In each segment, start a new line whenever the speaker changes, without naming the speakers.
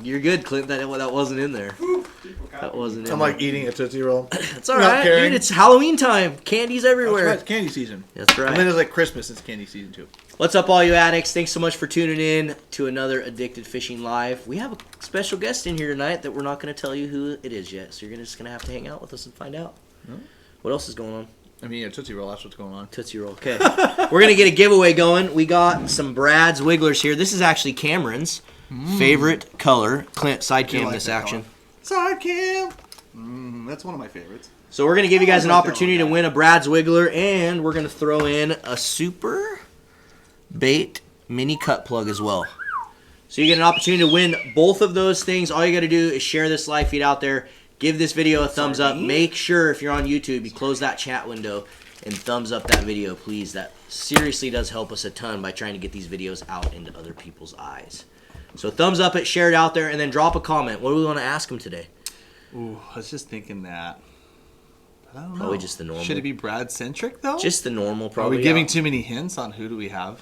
You're good, Clint. That wasn't in there. That wasn't in
I'm
there.
like eating a Tootsie Roll.
It's all right, dude. It's Halloween time. Candy's everywhere.
That's right. It's candy season.
That's right.
And then it's like Christmas. It's candy season too.
What's up, all you addicts? Thanks so much for tuning in to another Addicted Fishing Live. We have a special guest in here tonight that we're not going to tell you who it is yet, so you're just going to have to hang out with us and find out.
No?
What else is going on?
I mean, Tootsie Roll, that's what's going on.
Tootsie Roll. Okay. We're going to get a giveaway going. We got some Brad's Wigglers here. This is actually Cameron's favorite color. Clint, side cam this action.
Color. Side cam! That's one of my favorites.
So we're going to give you guys an opportunity to win a Brad's Wiggler, and we're going to throw in a super bait mini cut plug as well. So you get an opportunity to win both of those things. All you got to do is share this live feed out there. Give this video a thumbs up. Make sure if you're on YouTube, you close that chat window and thumbs up that video, please. That seriously does help us a ton by trying to get these videos out into other people's eyes. So thumbs up it, share it out there, and then drop a comment. What do we want to ask them today?
Ooh, I was just thinking that. I don't know.
Probably just the normal.
Should it be Brad-centric, though?
Just the normal, probably.
Are we giving too many hints on who do we have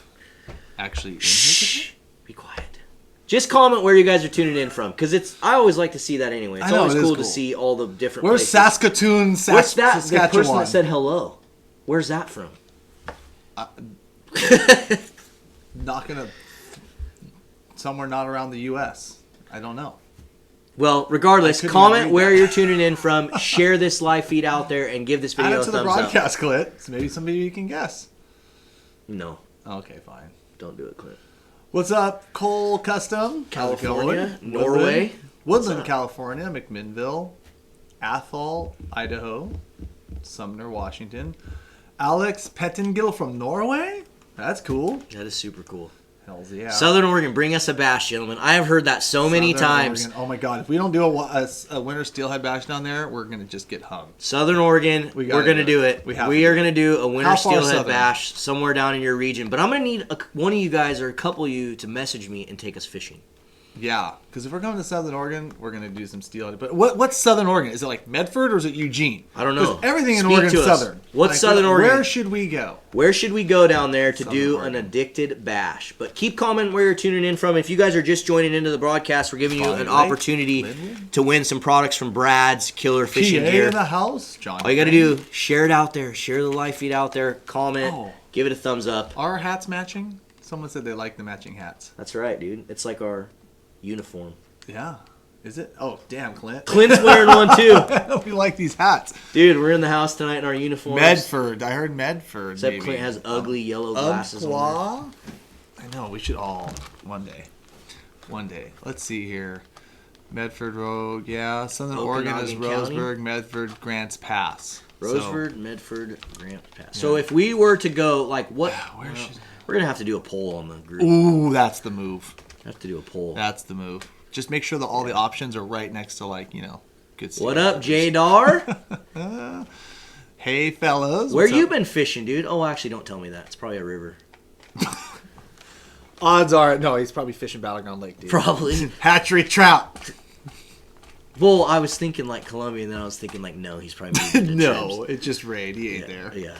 actually in
Shh. Be quiet. Just comment where you guys are tuning in from, because I always like to see that anyway. It's always cool to see all the different
Where's
places.
Saskatoon,
What's that?
Saskatchewan?
The person that said hello. Where's that from?
Not gonna... Somewhere not around the U.S. I don't know.
Well, regardless, comment where you're tuning in from, share this live feed out there, and give this video a thumbs up.
Add it to the broadcast, Clint. So maybe somebody you can guess.
No.
Okay, fine.
Don't do it, Clint.
What's up, Cole Custom?
California, Norway.
Woodland, California, McMinnville, Athol, Idaho, Sumner, Washington. Alex Pettingill from Norway? That's cool.
That is super cool.
Hells yeah.
Southern Oregon, bring us a bash, gentlemen. I have heard that so many times.
Oregon. Oh my God. If we don't do a winter steelhead bash down there, we're going to just get hung.
Southern Oregon, we're going to do it. We are going to do a winter steelhead bash somewhere down in your region. But I'm going to need one of you guys or a couple of you to message me and take us fishing.
Yeah, because if we're coming to Southern Oregon, we're going to do some steelhead. But what's Southern Oregon? Is it like Medford or is it Eugene?
I don't know.
Everything in Oregon is Southern.
What's Southern Oregon?
Where should we go?
Where should we go down there to do an addicted bash? But keep commenting where you're tuning in from. If you guys are just joining into the broadcast, we're giving you an opportunity to win some products from Brad's Killer Fishing Gear.
in the house. John
All you got to do, share it out there. Share the live feed out there. Comment. Give it a thumbs up.
Are our hats matching? Someone said they like the matching hats.
That's right, dude. It's like our uniform.
Yeah. Is it? Oh, damn, Clint.
Clint's wearing one, too.
We like these hats.
Dude, we're in the house tonight in our uniforms.
Medford. I heard Medford.
Except Clint has ugly yellow glasses on.
I know. We should all. One day. One day. Let's see here. Medford Road. Yeah. Southern Oregon is Roseburg, Medford, Grants Pass.
Roseburg, Medford, Grants Pass. Yeah. So if we were to go, like, what? We're going to have to do a poll on the group.
Ooh, that's the move.
Have to do a poll.
That's the move. Just make sure that all the options are right next to, like, good stuff.
What up, J-Dar?
Hey, fellas.
Where you been fishing, dude? Oh, actually, don't tell me that. It's probably a river.
Odds are, no, he's probably fishing Battleground Lake, dude.
Probably.
Hatchery trout.
Well, I was thinking, like, Columbia, and then I was thinking, like, no, he's probably moving
No, it just rained. He ain't there.
Yeah.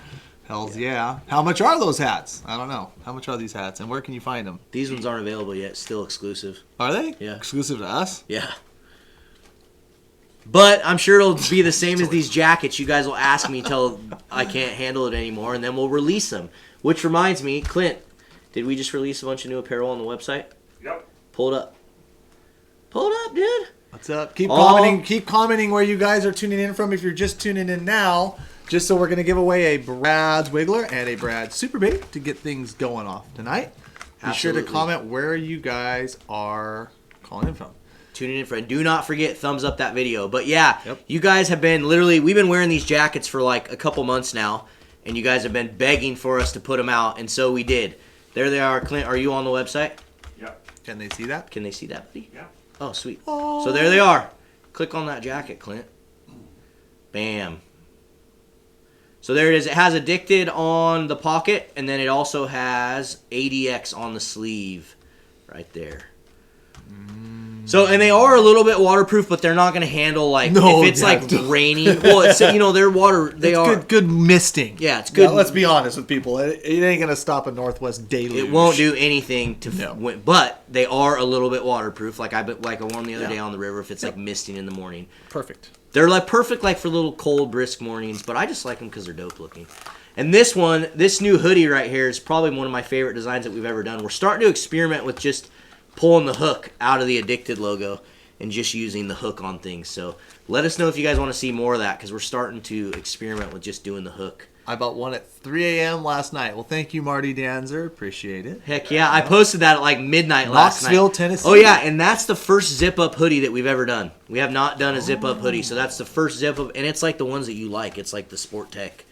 Hells yeah. How much are those hats? I don't know. How much are these hats, and where can you find them?
These ones aren't available yet. Still exclusive.
Are they?
Yeah.
Exclusive to us?
Yeah. But I'm sure it'll be the same as these jackets. You guys will ask me till I can't handle it anymore, and then we'll release them. Which reminds me, Clint, did we just release a bunch of new apparel on the website?
Yep.
Pull it up. Pull it up, dude.
What's up? Keep commenting. Keep commenting where you guys are tuning in from if you're just tuning in now. Just so we're going to give away a Brad's Wiggler and a Brad's Super Bait to get things going off tonight. Be sure to comment where you guys are calling in from.
Tuning in, friend. Do not forget, thumbs up that video. But yeah, You guys have been we've been wearing these jackets for like a couple months now, and you guys have been begging for us to put them out, and so we did. There they are. Clint, are you on the website?
Yep.
Can they see that?
Can they see that, buddy?
Yeah.
Oh, sweet. Oh. So there they are. Click on that jacket, Clint. Bam. So there it is. It has Addicted on the pocket, and then it also has ADX on the sleeve right there. So, and they are a little bit waterproof, but they're not going to handle, like,
No,
if it's,
yeah,
like,
don't.
raining. Well, it's, you know, they're water. They are.
Good misting.
Yeah, it's good.
Now, let's be honest with people. It ain't going to stop a northwest deluge.
It won't do anything to
No.
win, but they are a little bit waterproof. Like I wore the other day on the river if it's, like, misting in the morning.
Perfect.
They're, like, perfect, like, for little cold, brisk mornings, but I just like them because they're dope looking. And this one, this new hoodie right here is probably one of my favorite designs that we've ever done. We're starting to experiment with just pulling the hook out of the Addicted logo and just using the hook on things. So let us know if you guys want to see more of that because we're starting to experiment with just doing the hook.
I bought one at 3 a.m. last night. Well, thank you, Marty Danzer. Appreciate it.
Heck yeah. I posted that at like midnight last night.
Knoxville, Tennessee.
Oh, yeah, and that's the first zip-up hoodie that we've ever done. We have not done a zip-up hoodie, so that's the first zip-up, and it's like the ones that you like. It's like the Sport Tech.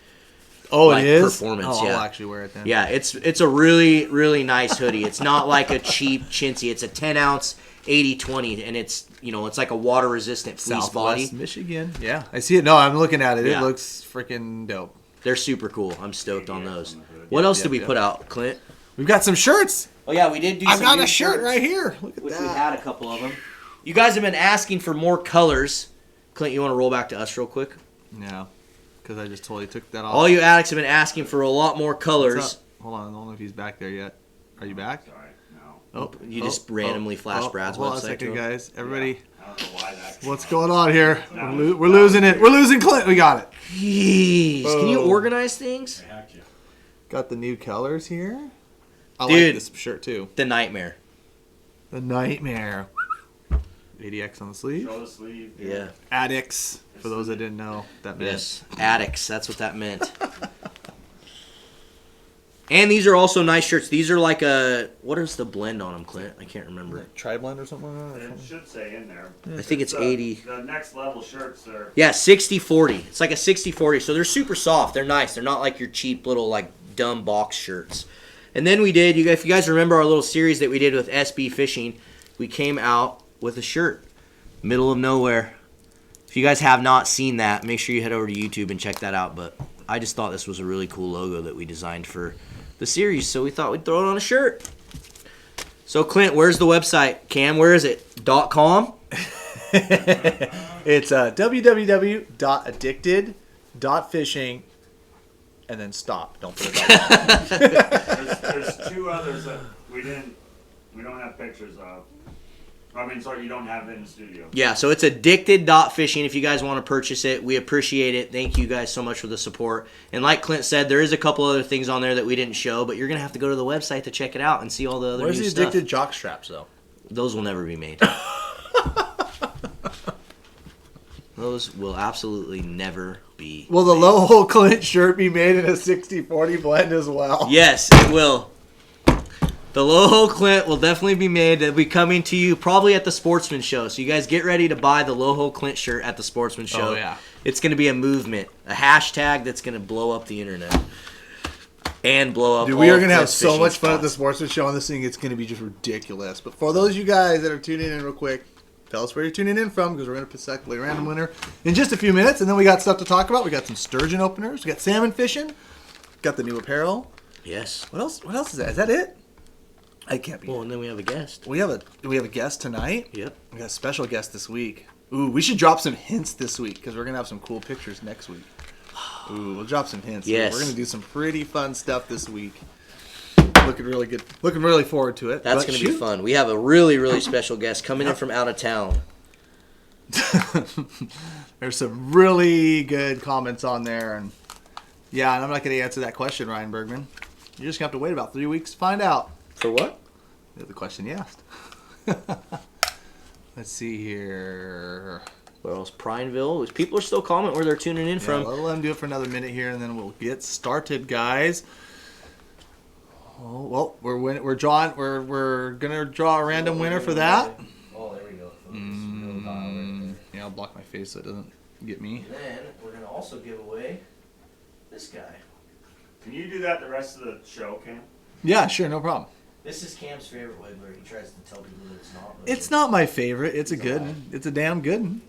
Oh,
Like
it is?
performance, yeah.
I'll actually wear it then.
Yeah, it's a really, really nice hoodie. It's not like a cheap chintzy. It's a 10-ounce 80/20, and it's, you know, it's like a water-resistant fleece body.
Southwest Michigan. Yeah, I see it. No, I'm looking at it.
Yeah.
It looks freaking dope.
They're super cool. I'm stoked on those. What else did we put out, Clint?
We've got some shirts.
Oh, yeah, we did do
I've
some
got
new
a shirt
shirts,
right here. Look at
which
that.
we had a couple of them. You guys have been asking for more colors. Clint, you want to roll back to us real quick?
Yeah, because I just totally took that off.
All you addicts have been asking for a lot more colors.
Hold on, I don't know if he's back there yet. Are you back?
Sorry, no.
Oh,
You just randomly flashed Brad's
hold on a
website to
second,
him.
guys. Everybody,
I don't know why that came
what's
up.
going on here? We're losing it. We're losing Clint. We got it.
Jeez. Can you
Oh.
organize things?
Heck yeah.
Got the new colors here. I
Dude.
like this shirt too.
The Nightmare.
The Nightmare. 80X on the sleeve.
Show the sleeve.
Yeah.
Addicts. For those that didn't know, that meant.
Yes. Addicts. That's what that meant. And these are also nice shirts. These are like a... What is the blend on them, Clint? I can't remember.
Tri-blend or something like that?
It should say in there.
I think it's
the,
80.
The next level shirts are.
Yeah, 60/40. It's like a 60/40. So they're super soft. They're nice. They're not like your cheap little like dumb box shirts. And then we did, if you guys remember our little series that we did with SB Fishing, we came out with a shirt. Middle of nowhere. If you guys have not seen that, make sure you head over to YouTube and check that out. But I just thought this was a really cool logo that we designed for the series, so we thought we'd throw it on a shirt. So Clint, where's the website? Cam, where is it? .com?
It's www.addicted.fishing and then stop. Don't put it on.
There's two others that we don't have pictures of. I mean, sorry, you don't have it in the studio.
Yeah, so it's addicted.fishing if you guys want to purchase it. We appreciate it. Thank you guys so much for the support. And like Clint said, there is a couple other things on there that we didn't show, but you're going to have to go to the website to check it out and see all the other
Where's
new
the
stuff.
addicted jock straps, though?
Those will never be made. Those will absolutely never be
Will the
made.
low hole Clint shirt be made in a 60-40 blend as well?
Yes, it will. The low hole Clint will definitely be made. It'll be coming to you probably at the Sportsman Show. So you guys get ready to buy the low hole Clint shirt at the Sportsman Show.
Oh, yeah.
It's going to be a movement, a hashtag that's going to blow up the internet. And blow up
Dude,
all
we are going to have
Clint's
so
fishing
much fun at the
spots.
Sportsman Show on this thing. It's going to be just ridiculous. But for those of you guys that are tuning in real quick, tell us where you're tuning in from because we're going to select a random winner in just a few minutes. And then we got stuff to talk about. We got some sturgeon openers. We got salmon fishing. Got the new apparel.
Yes.
What else? What else is that? Is that it? I can't be.
Well, and then we have a guest.
We have a guest tonight.
Yep.
We got a special guest this week. Ooh, we should drop some hints this week because we're gonna have some cool pictures next week. Ooh, we'll drop some hints.
Yes.
We're gonna do some pretty fun stuff this week. Looking really good. Looking really forward to it.
That's
But
going to be
shoot.
fun. We have a really, really special guest coming in from out of town.
There's some really good comments on there, and yeah, and I'm not gonna answer that question, Ryan Bergman. You're just gonna have to wait about 3 weeks to find out.
For what?
The question you asked. Let's see here.
Where else? Prineville. People are still commenting where they're tuning in
Yeah,
from.
let them do it for another minute here, and then we'll get started, guys. Oh, well, we're gonna draw a random winner for that.
Oh, there we go.
Yeah, I'll block my face so it doesn't get me.
And then we're going to also give away this guy.
Can you do that the rest of the show, Cam?
Yeah, sure, no problem.
This is Cam's favorite wiggler. He tries to tell people that it's not. But
It's not my favorite. It's a good one. It's a damn good one.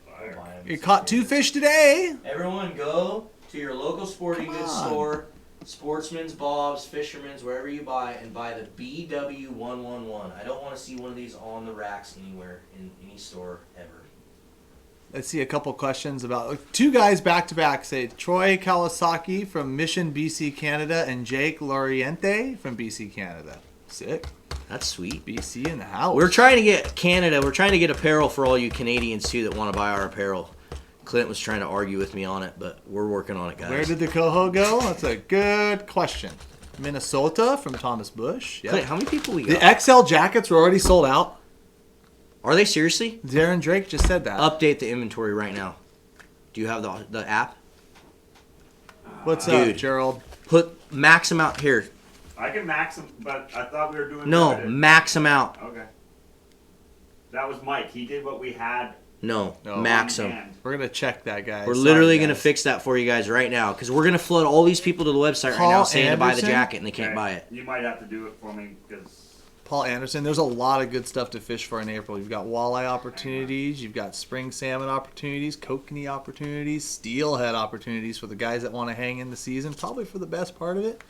Go buy him.
You caught 2 fish today.
Everyone go to your local sporting goods
Come on.
store Sportsman's, Bob's, Fisherman's, wherever you buy, and buy the BW111. I don't want to see one of these on the racks anywhere in any store ever.
Let's see a couple questions about two guys back to back. Say Troy Kawasaki from Mission, BC, Canada, and Jake Loriente from BC, Canada. Sick.
That's sweet.
BC in the house.
We're trying to get Canada. We're trying to get apparel for all you Canadians too that want to buy our apparel. Clint was trying to argue with me on it, but we're working on it, guys.
Where did the coho go? That's a good question. Minnesota from Thomas Bush. Yep.
Clint, how many people we
The
got?
XL jackets were already sold out.
Are they seriously?
Darren Drake just said that.
Update the inventory right now. Do you have the app?
What's
Dude.
up, Gerald?
Put max them out here.
I can max them, but I thought we were doing
No,
credit.
max them out.
Okay. That was Mike. He did what we had.
No,
No.
max
on
them.
hand.
We're gonna check that, guys.
We're
Sorry,
literally
guys.
going to fix that for you guys right now because we're going to flood all these people to the website right
Paul
now saying to buy the
Anderson?
jacket and they can't
Okay.
buy it.
You might have to do it for me because
Paul Anderson. There's a lot of good stuff to fish for in April. You've got walleye opportunities, you've got spring salmon opportunities, kokanee opportunities, steelhead opportunities for the guys that want to hang in the season. Probably for the best part of it.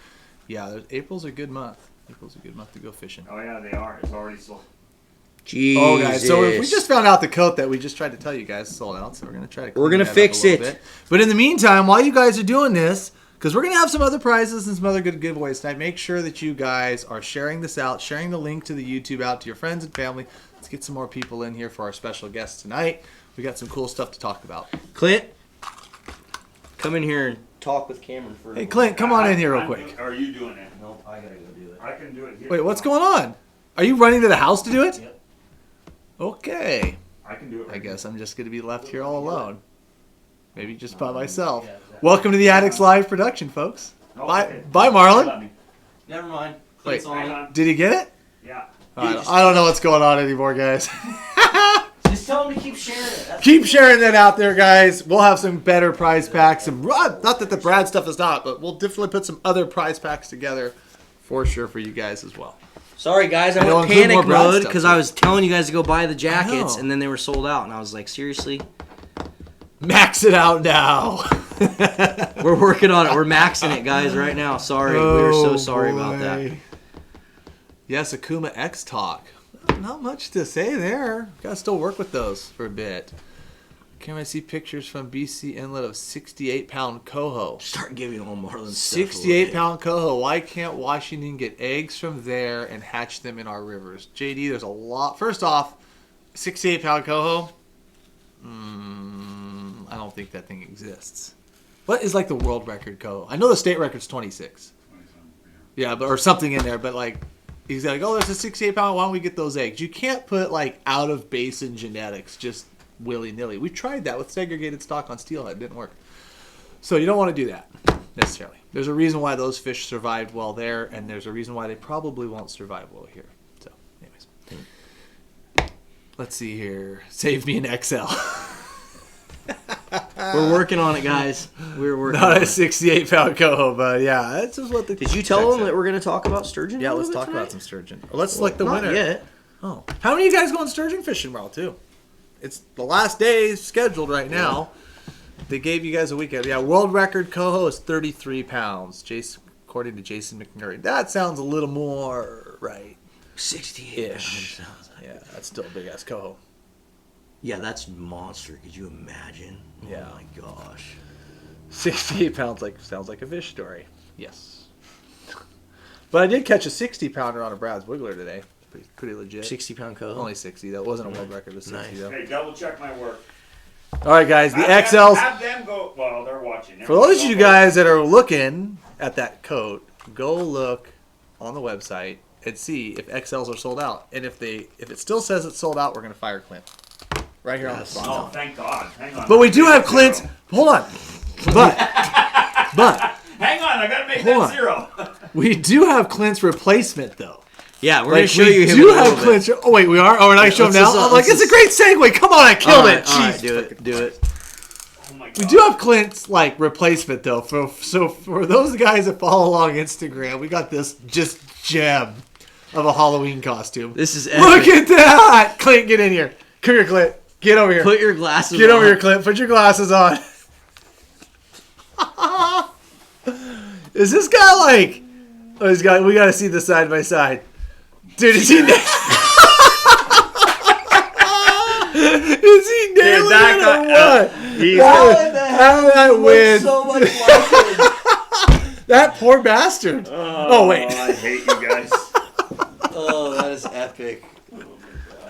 Yeah, April's a good month. April's a good month to go fishing.
oh yeah, they are. It's already sold.
Jesus.
Oh, guys, so if we just found out the coat that we just tried to tell you guys sold out, so we're going to try to
We're gonna
clean that up
fix
a little
it.
bit. But in the meantime, while you guys are doing this, because we're going to have some other prizes and some other good giveaways tonight, make sure that you guys are sharing this out, sharing the link to the YouTube out to your friends and family. Let's get some more people in here for our special guest tonight. We got some cool stuff to talk about.
Clint, come in here and talk with Cameron for.
Hey, Clint, come on in here real
I'm
quick.
doing- Are you doing it?
No, I gotta go do it.
I can do it here.
Wait, what's going on? Are you running to the house to do it?
Yep.
Okay.
I can do it.
I
Right
guess I'm just going to be left here all alone. Maybe just by myself.
Yeah, exactly.
Welcome to the Addicts Live production, folks.
Oh,
Bye,
okay.
bye, Marlon.
Let me-
Never mind.
Wait.
Clint's
Hang
on.
on.
Did he get it?
Yeah.
I don't know what's going on anymore, guys.
Just tell him to keep sharing it. That's
Keep sharing that out there, guys. We'll have some better prize packs. Not that the Brad stuff is not, but we'll definitely put some other prize packs together for sure for you guys as well.
Sorry, guys. I
It'll
went
include more
panic
Brad
mode
stuff,
because
too.
I was telling you guys to go buy the jackets,
know.
and then they were sold out, and I was like, seriously?
Max it out now.
We're working on it. We're maxing it, guys, right now. Sorry. We were so sorry about that.
boy. Yes, Akuma X Talk. Not much to say there. Got to still work with those for a bit. Can I see pictures from BC Inlet of 68-pound coho?
Start giving all Marlon
68-pound coho. Why can't Washington get eggs from there and hatch them in our rivers? JD, there's a lot. First off, 68-pound coho. I don't think that thing exists. What is like the world record coho? I know the state record's 26. Yeah, but or something in there. But like, he's like, oh, there's a 68-pound. Why don't we get those eggs? You can't put like out of basin genetics just willy-nilly. We tried that with segregated stock on steelhead. It didn't work. So you don't want to do that necessarily. There's a reason why those fish survived well there, and there's a reason why they probably won't survive well here. So, anyways. Let's see here. Save me an XL.
We're working on it, guys. We're working
Not
on
a
it.
68-pound coho, but yeah, that's just what the.
Did you tell them that we're going to talk about sturgeon?
Yeah,
a
let's
little
talk
bit
about
tonight?
some sturgeon. Let's select the
Not
winner.
yet.
Oh, how many of you guys going sturgeon fishing tomorrow too? It's the last day scheduled right now. They gave you guys a weekend. Yeah, world record coho is 33 pounds. Jason, according to Jason McNary, that sounds a little more right.
68
Ish.
pounds.
Yeah, that's still a big ass coho.
Yeah, that's monster. Could you imagine?
Yeah.
Oh my gosh.
68 pounds sounds like a fish story. Yes. But I did catch a 60 pounder on a Brad's Wiggler today. Pretty legit.
60-pound coho.
Only 60 though. It wasn't a world record. It was 60
Nice.
though.
Hey, double check my work.
All right, guys. The
Have
XLs.
Have them go. Well, they're watching.
For those of you guys that are looking at that coat, go look on the website and see if XLs are sold out. And if it still says it's sold out, we're gonna fire Clint right here on the
Yes.
spot.
Oh, thank God. Hang on.
But we do have Clint's. Hold on. But
Hang on, I gotta make
Hold
that
on.
0.
we do have Clint's replacement though.
Yeah, we're going
Like
to show
we
you him
do
in a
have
little bit.
Clint's. Oh wait, we are. Oh, we're not showing
let's
now.
just,
I'm like,
let's
it's a great segue. Come on, I killed it.
All right,
Jeez.
do it. Do it.
Oh my God.
We do have Clint's replacement though. So for those guys that follow along Instagram, we got this just gem of a Halloween costume.
This is
Look
epic.
at that! Clint, get in here. Come here, Clint. Get over here.
Put your glasses
Get
on.
over here, Clint. Put your glasses on. Is this guy like... Oh, we got to see this side by side. Dude, is he... Is he nailing it or what? How did I win?
So much like
That poor bastard. Oh, wait.
I hate you guys.
Oh, that is epic.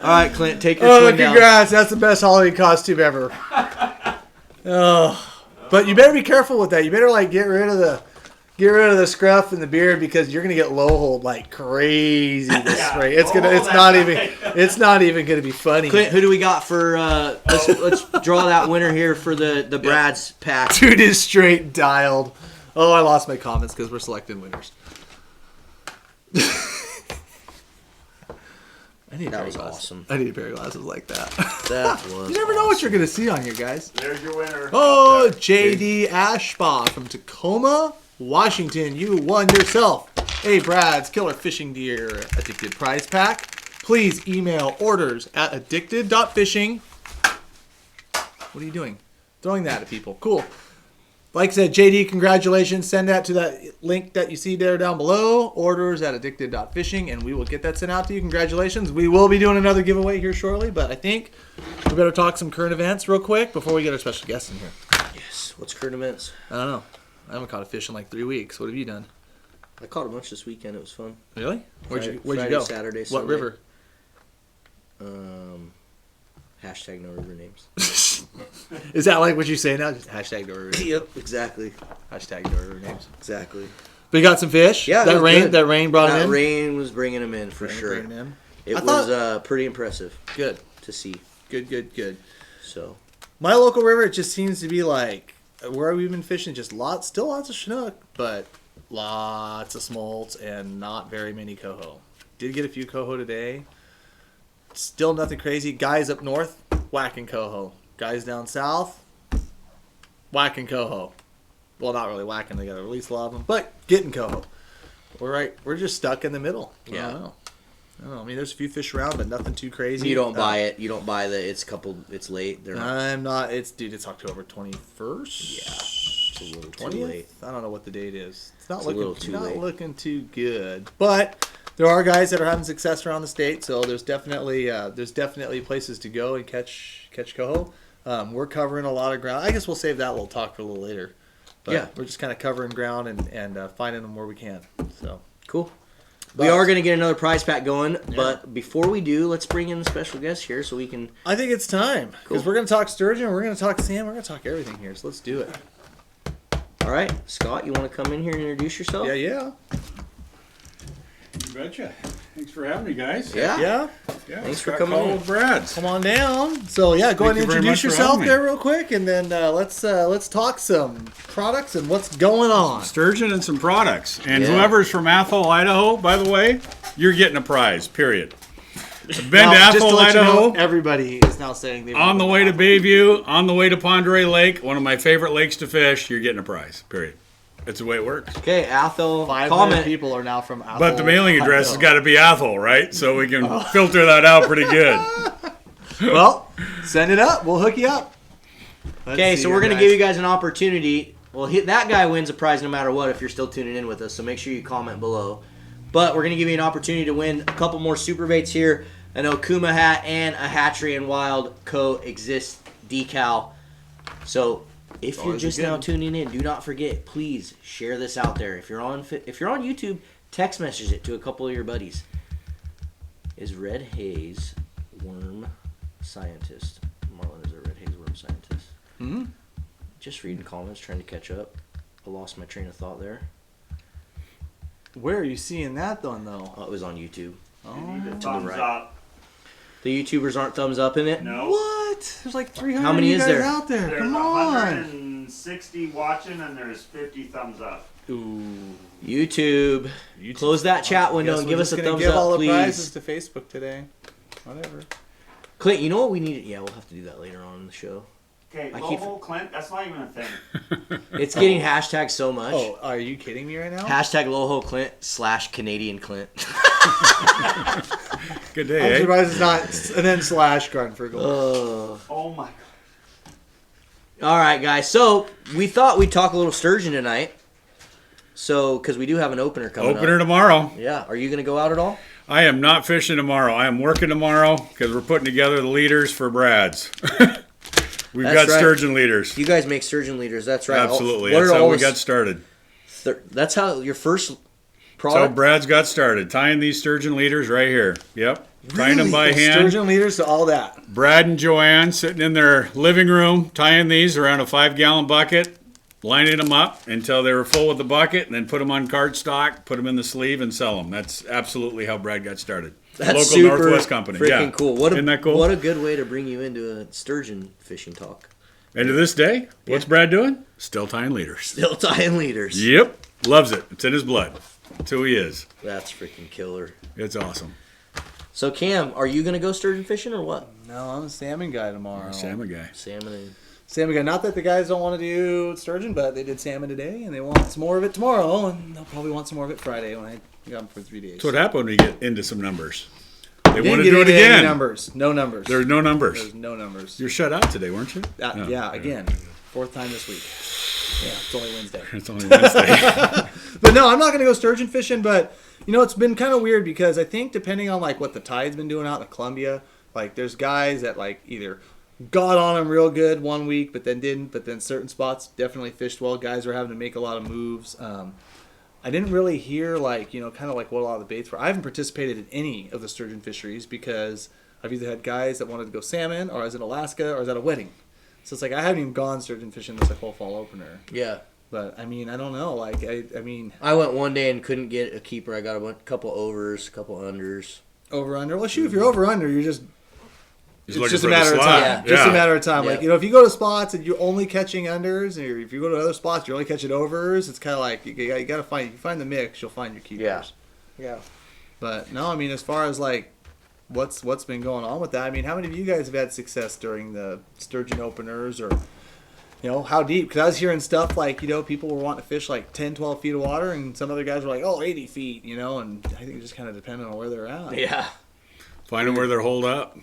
All right, Clint, take your
Oh,
swing down.
congrats. That's the best Halloween costume ever. Oh. But you better be careful with that. You better like get rid of the scruff and the beard because you're gonna get low hold like crazy this spring. It's not even gonna be funny.
Clint, who do we got for? Let's draw that winner here for the Brad's pack.
Dude is straight dialed. Oh, I lost my comments because we're selecting winners.
That was awesome.
I need a pair of glasses like that.
That was.
You never know what you're gonna see on here, guys.
There's your winner.
Oh, JD Ashbaugh from Tacoma, Washington. You won yourself a Brad's Killer Fishing Gear Addicted Prize Pack. Please email orders at addicted.fishing. What are you doing? Throwing that at people. Cool. Like I said, JD, congratulations. Send that to that link that you see there down below. Orders at addicted.fishing, and we will get that sent out to you. Congratulations. We will be doing another giveaway here shortly, but I think we better talk some current events real quick before we get our special guest in here.
Yes. What's current events?
I don't know. I haven't caught a fish in like 3 weeks. What have you done?
I caught a bunch this weekend. It was fun.
Really? Where'd you
Friday,
go?
Saturday,
What
Sunday.
river?
Hashtag no river names.
Is that like what you say now? Just hashtag no river names.
Yep, exactly.
Hashtag no river names.
Exactly.
But you got some fish?
Yeah, it
that
was
rain.
good.
That rain brought
That
him in.
rain was bringing them in for sure.
Bringing him in.
It
I
was
thought-
pretty impressive
Good.
to see.
Good.
So
My local river, it just seems to be like where we've been fishing. Just still lots of Chinook, but lots of smolts and not very many coho. Did get a few coho today. Still nothing crazy. Guys up north, whacking coho. Guys down south, whacking coho. Well, not really whacking. They got to release a lot of them, but getting coho. We're just stuck in the middle.
Yeah.
I don't know. I mean, there's a few fish around, but nothing too crazy.
you don't buy it. You don't buy it's late. They're not.
I'm not. It's October 21st.
Yeah. It's a little too
20th?
late.
I don't know what the date is. It's not
It's a little too late.
looking too good. But there are guys that are having success around the state, so there's definitely places to go and catch coho. We're covering a lot of ground. I guess we'll save that. We'll talk for a little later. But
Yeah.
we're just kind of covering ground and finding them where we can. So
Cool. We are going to get another prize pack going, but before we do, let's bring in the special guest here so we can...
I think it's time because
Cool.
we're going to talk sturgeon. We're going to talk salmon. We're going to talk everything here. So let's do it.
All right, Scott, you want to come in here and introduce yourself?
Yeah.
You betcha. Thanks for having me, guys.
Yeah?
Yeah.
Thanks for
Scott
coming
Caldwell
in.
Brad's.
Come on down. So yeah, go ahead and
you very
introduce
much for
yourself
having me.
there real quick, and then let's talk some products and what's going on.
Sturgeon and some products. And
Yeah.
whoever's from Athol, Idaho, by the way, you're getting a prize, period. Been to
Now, just to
Athol,
let you
Idaho,
know, everybody is now saying they
on the way to Bayview, on the way to Ponderay Lake, one of my favorite lakes to fish, you're getting a prize, period. That's the way it works.
Okay, Athel,
500
comment.
people are now from.
But the mailing address has got to be Athol, right? So we can
Oh.
filter that out pretty good.
Well, send it up. We'll hook you up.
Okay, so we're going to give you guys an opportunity. Well, that guy wins a prize no matter what if you're still tuning in with us, so make sure you comment below. But we're going to give you an opportunity to win a couple more super baits here, an Okuma hat, and a Hatchery and Wild Coexist decal. So if you're
always a
just
good
now
one.
tuning in, do not forget, please share this out there. If you're on YouTube, text message it to a couple of your buddies. Is Red Haze worm scientist? Marlon is a Red Haze worm scientist.
Hmm?
Just reading comments, trying to catch up. I lost my train of thought there.
Where are you seeing that though?
Oh, it was on YouTube.
You need a
the
thumbs
right.
up.
The YouTubers aren't thumbs up in it.
No.
What? There's like 300
How many
of you
is
guys
there?
out there.
There's
Come on.
160 watching and there's 50 thumbs up.
YouTube. Close that chat window
Guess
and
we're
give us
just
a
gonna
thumbs
give all
up,
the prizes
please.
to Facebook today. Whatever.
Clint, you know what we need? Yeah, we'll have to do that later on in the show.
Okay,
I
low
keep-
hole Clint, that's not even a thing.
It's getting hashtagged so much.
Oh, are you kidding me right now?
Hashtag Loho Clint / Canadian Clint.
Good
I'm
day, eh?
surprised it's not. And then slash Garden for gold.
Oh my god.
All right, guys. So we thought we'd talk a little sturgeon tonight. So, because we do have an opener coming
Opener
up.
tomorrow.
Yeah. Are you going to go out at all?
I am not fishing tomorrow. I am working tomorrow because we're putting together the leaders for Brad's. We've
That's
got
right.
sturgeon leaders.
You guys make sturgeon leaders. That's right.
Absolutely.
What
That's
are
how
all
we
the-
got started.
That's how your first
So
product.
Brad's got started. Tying these sturgeon leaders right here. Yep. Tying them by
Really?
hand.
Sturgeon leaders to all that.
Brad and Joanne sitting in their living room, tying these around a 5-gallon bucket, lining them up until they were full with the bucket, and then put them on cardstock, put them in the sleeve, and sell them. That's absolutely how Brad got started.
That's
Local
super
Northwest company.
freaking
Yeah.
cool. What a,
Isn't that cool?
What a good way to bring you into a sturgeon fishing talk.
And to this day, what's Brad doing? Still tying leaders.
Still tying leaders.
Yep. Loves it. It's in his blood. That's who he is.
That's freaking killer.
It's awesome.
So Cam, are you gonna go sturgeon fishing or what?
No, I'm a salmon guy tomorrow.
Salmon guy.
Salmon and
Salmon guy. Not that the guys don't want to do sturgeon, but they did salmon today, and they want some more of it tomorrow, and they'll probably want some more of it Friday when I got them for 3 days.
That's what happened when you get into some numbers. They
Didn't
want to
get
do it
into any
again.
Numbers. No numbers.
There's no numbers.
There's no numbers.
You're shut out today, weren't you? No.
Yeah, again. 4th time this week. Yeah, it's only Wednesday.
It's only Wednesday.
But no, I'm not going to go sturgeon fishing, but, you know, it's been kind of weird because I think depending on, like, what the tide's been doing out in Columbia, like, there's guys that, like, either got on them real good one week, but then didn't, but then certain spots definitely fished well. Guys were having to make a lot of moves. I didn't really hear, like, you know, kind of like what a lot of the baits were. I haven't participated in any of the sturgeon fisheries because I've either had guys that wanted to go salmon, or I was in Alaska, or I was at a wedding. So it's like I haven't even gone sturgeon fishing this whole fall opener.
yeah.
But I mean, I don't know. Like I mean,
I went one day and couldn't get a keeper. I got a couple overs, a couple unders.
over under. Well, shoot, if you're over under, you're just
He's
it's
looking
just a
for the
matter of
slot.
time. Just a matter of time.
Yeah.
Like, you know, if you go to spots and you're only catching unders, and if you go to other spots, you're only catching overs. It's kind of like you got to find. You find the mix, you'll find your keepers.
Yeah. Yeah.
But no, I mean, as far as like what's been going on with that, I mean, how many of you guys have had success during the sturgeon openers, or you know, how deep? Because I was hearing stuff like, you know, people were wanting to fish like 10, 12 feet of water, and some other guys were like, oh, 80 feet, you know, and I think it just kind of depended on where they're at.
Yeah.
Finding where they're holed up.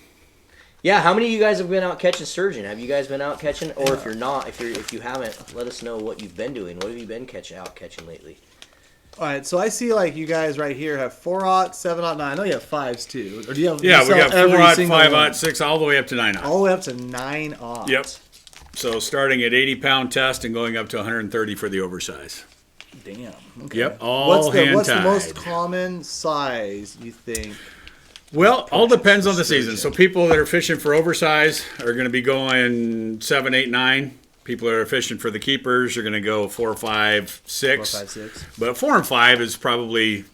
Yeah, how many of you guys have been out catching sturgeon? Have you guys been out catching? Or if you're not, if you haven't, let us know what you've been doing. What have you been out catching lately?
All right, so I see like you guys right here have 4/0, 7/0, 9. I know you have 5s too. Or do you have?
Yeah,
you
we
sell
got
every
4/0,
single
5/0,
one?
6, all the way up to 9/0.
All the way up to 9/0.
Yep. So starting at 80-pound test and going up to 130 for the oversize.
Damn. Okay.
Yep, all
What's the
hand-tied.
most common size you think?
Well, all depends on the
Sturgeon.
season. So people that are fishing for oversize are going to be going 7, 8, 9. People that are fishing for the keepers are going to go 4, 5, 6.
4, 5, 6.
But 4 and 5 is probably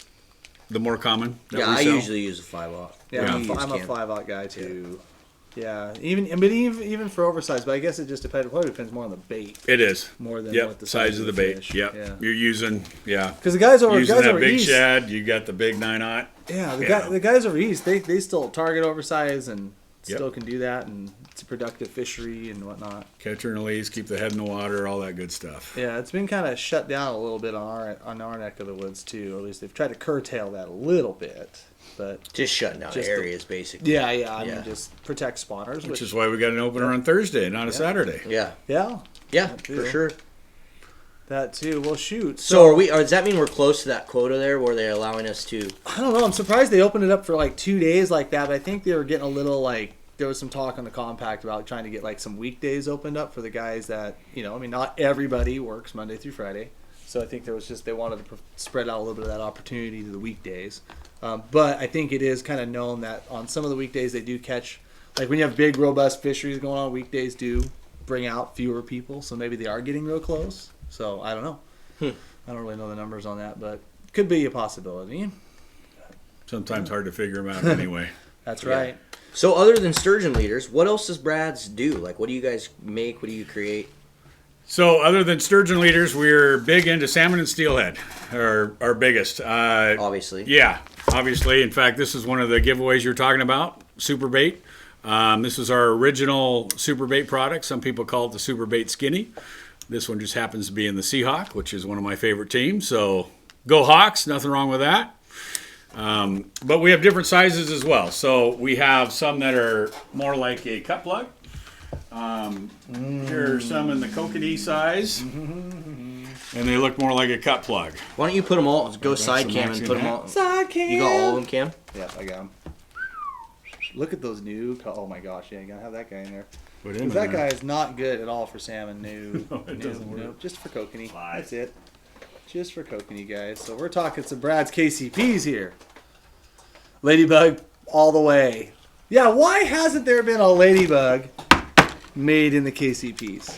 the more common. That
Yeah,
we
I
sell.
usually use a 5/0.
Yeah, I'm a 5/0 guy too. Yeah, even for oversized, but I guess it just depends. Probably depends more on the bait
It is.
more than
Yep,
what the
size of the bait.
fish.
Yep.
Yeah.
You're using,
Because the guys over
using
guys
that
over
big
east,
shad. You got the big 9/0.
yeah,
Yeah.
the guys over east, they still target oversize and
Yep.
still can do that, and it's a productive fishery and whatnot.
Catch and release, keep the head in the water, all that good stuff.
Yeah, it's been kind of shut down a little bit on our neck of the woods too. Or at least they've tried to curtail that a little bit, but
Just shutting down
Just
areas, basically.
yeah, I
Yeah.
mean just protect spawners,
Which is why we got an opener on Thursday, not a Saturday.
Yeah.
yeah,
Yeah,
too.
for sure.
that too. Well, shoot.
So are we? Does that mean we're close to that quota there, where they're allowing us to?
I don't know. I'm surprised they opened it up for like 2 days like that. But I think they were getting a little like there was some talk on the compact about trying to get like some weekdays opened up for the guys that I mean, not everybody works Monday through Friday, so I think there was just they wanted to spread out a little bit of that opportunity to the weekdays. But I think it is kind of known that on some of the weekdays they do catch, like when you have big robust fisheries going on, weekdays do bring out fewer people, so maybe they are getting real close. So I don't know. I don't really know the numbers on that, but could be a possibility.
Sometimes hard to figure them out anyway.
That's right.
So other than sturgeon leaders, what else does Brad's do? Like, what do you guys make? What do you create?
So other than sturgeon leaders, we're big into salmon and steelhead, our biggest.
Obviously.
Yeah, obviously. In fact, this is one of the giveaways you're talking about, super bait. This is our original super bait product. Some people call it the super bait skinny. This one just happens to be in the Seahawk, which is one of my favorite teams. So go Hawks, nothing wrong with that. But we have different sizes as well. So we have some that are more like a cut plug. Here are some in the kokanee size. and they look more like a cut plug.
Why don't you put them all? Go
That's
side
the
cam
max
and
in
put them
that.
all.
Side cam.
You got all of them, Cam?
Yeah, I got them. Look at those new. Oh my gosh, yeah, you gotta have that guy in there.
Put in
That
there.
guy is not good at all for salmon.
No, it doesn't work.
Just for kokanee.
Lies.
That's it. Just for kokanee, guys. So we're talking some Brad's KCPs here. Ladybug all the way. Yeah, why hasn't there been a ladybug made in the KCPs?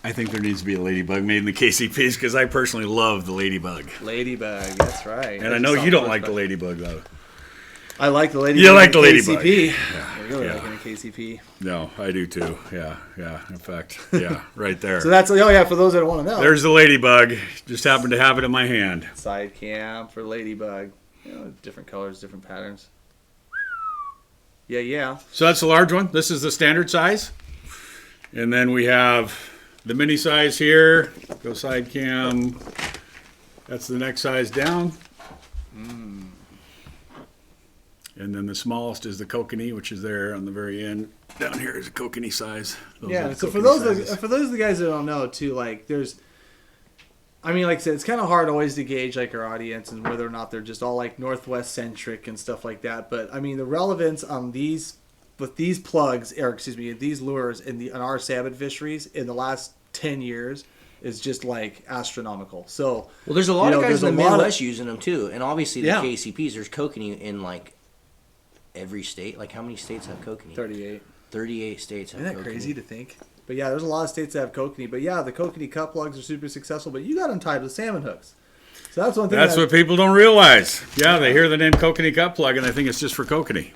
I think there needs to be a ladybug made in the KCPs because I personally love the ladybug.
Ladybug, that's right.
And I know you don't like the ladybug though.
I like the ladybug.
You like
in
the ladybug.
KCP. I really
yeah.
like it in KCP.
No, I do too. Yeah. In fact, yeah, right there.
So that's, oh yeah, for those that want to know.
There's the ladybug. Just happened to have it in my hand.
Side cam for ladybug. You know, different colors, different patterns. Yeah.
So that's the large one. This is the standard size. And then we have the mini size here. Go side cam. That's the next size down. And then the smallest is the kokanee, which is there on the very end. Down here is a kokanee size. Those are
Yeah,
the
so
kokanee
for those
sizes.
of the guys that don't know too, like there's, I mean, like I said, it's kind of hard always to gauge like our audience and whether or not they're just all like Northwest centric and stuff like that. But I mean, the relevance on these with these plugs, or excuse me, these lures in our salmon fisheries in the last 10 years is just like astronomical. So
Well, there's a lot of guys
there's
in the
a lot of-
Midwest using them too, and obviously the
Yeah.
KCPs. There's kokanee in like every state. Like how many states have kokanee?
38.
38 states have
Isn't that
kokanee.
crazy to think? But yeah, there's a lot of states that have kokanee. But yeah, the kokanee cut plugs are super successful. But you got Untitled salmon hooks. So that's one thing.
That's what people don't realize. Yeah, they hear the name kokanee cut plug and they think it's just for kokanee.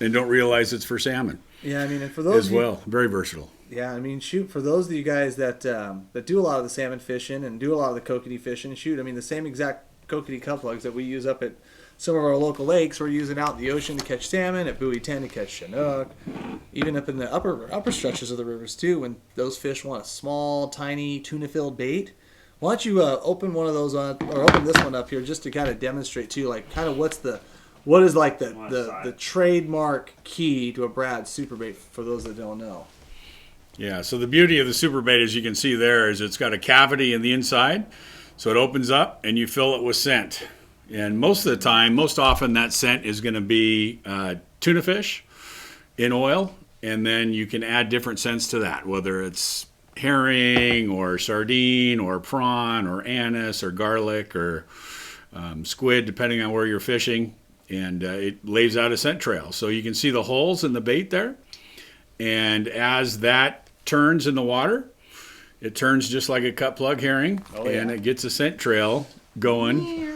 And don't realize it's for salmon
Yeah, I mean, and for those
as
of you-
well. Very versatile.
Yeah, I mean, shoot, for those of you guys that that do a lot of the salmon fishing and do a lot of the kokanee fishing, shoot, I mean, the same exact kokanee cut plugs that we use up at some of our local lakes, we're using out in the ocean to catch salmon, at buoy 10 to catch Chinook, even up in the upper stretches of the rivers too, when those fish want a small, tiny, tuna-filled bait. Why don't you open one of those up, or open this one up here just to kind of demonstrate too, like kind of what is like the trademark key to a Brad super bait for those that don't know.
Yeah, so the beauty of the super bait, as you can see there, is it's got a cavity in the inside. So it opens up and you fill it with scent. And most of the time, most often that scent is going to be tuna fish in oil. And then you can add different scents to that, whether it's herring or sardine or prawn or anise or garlic or squid, depending on where you're fishing. And it lays out a scent trail. So you can see the holes in the bait there. And as that turns in the water, it turns just like a cut plug herring, and it gets a scent trail going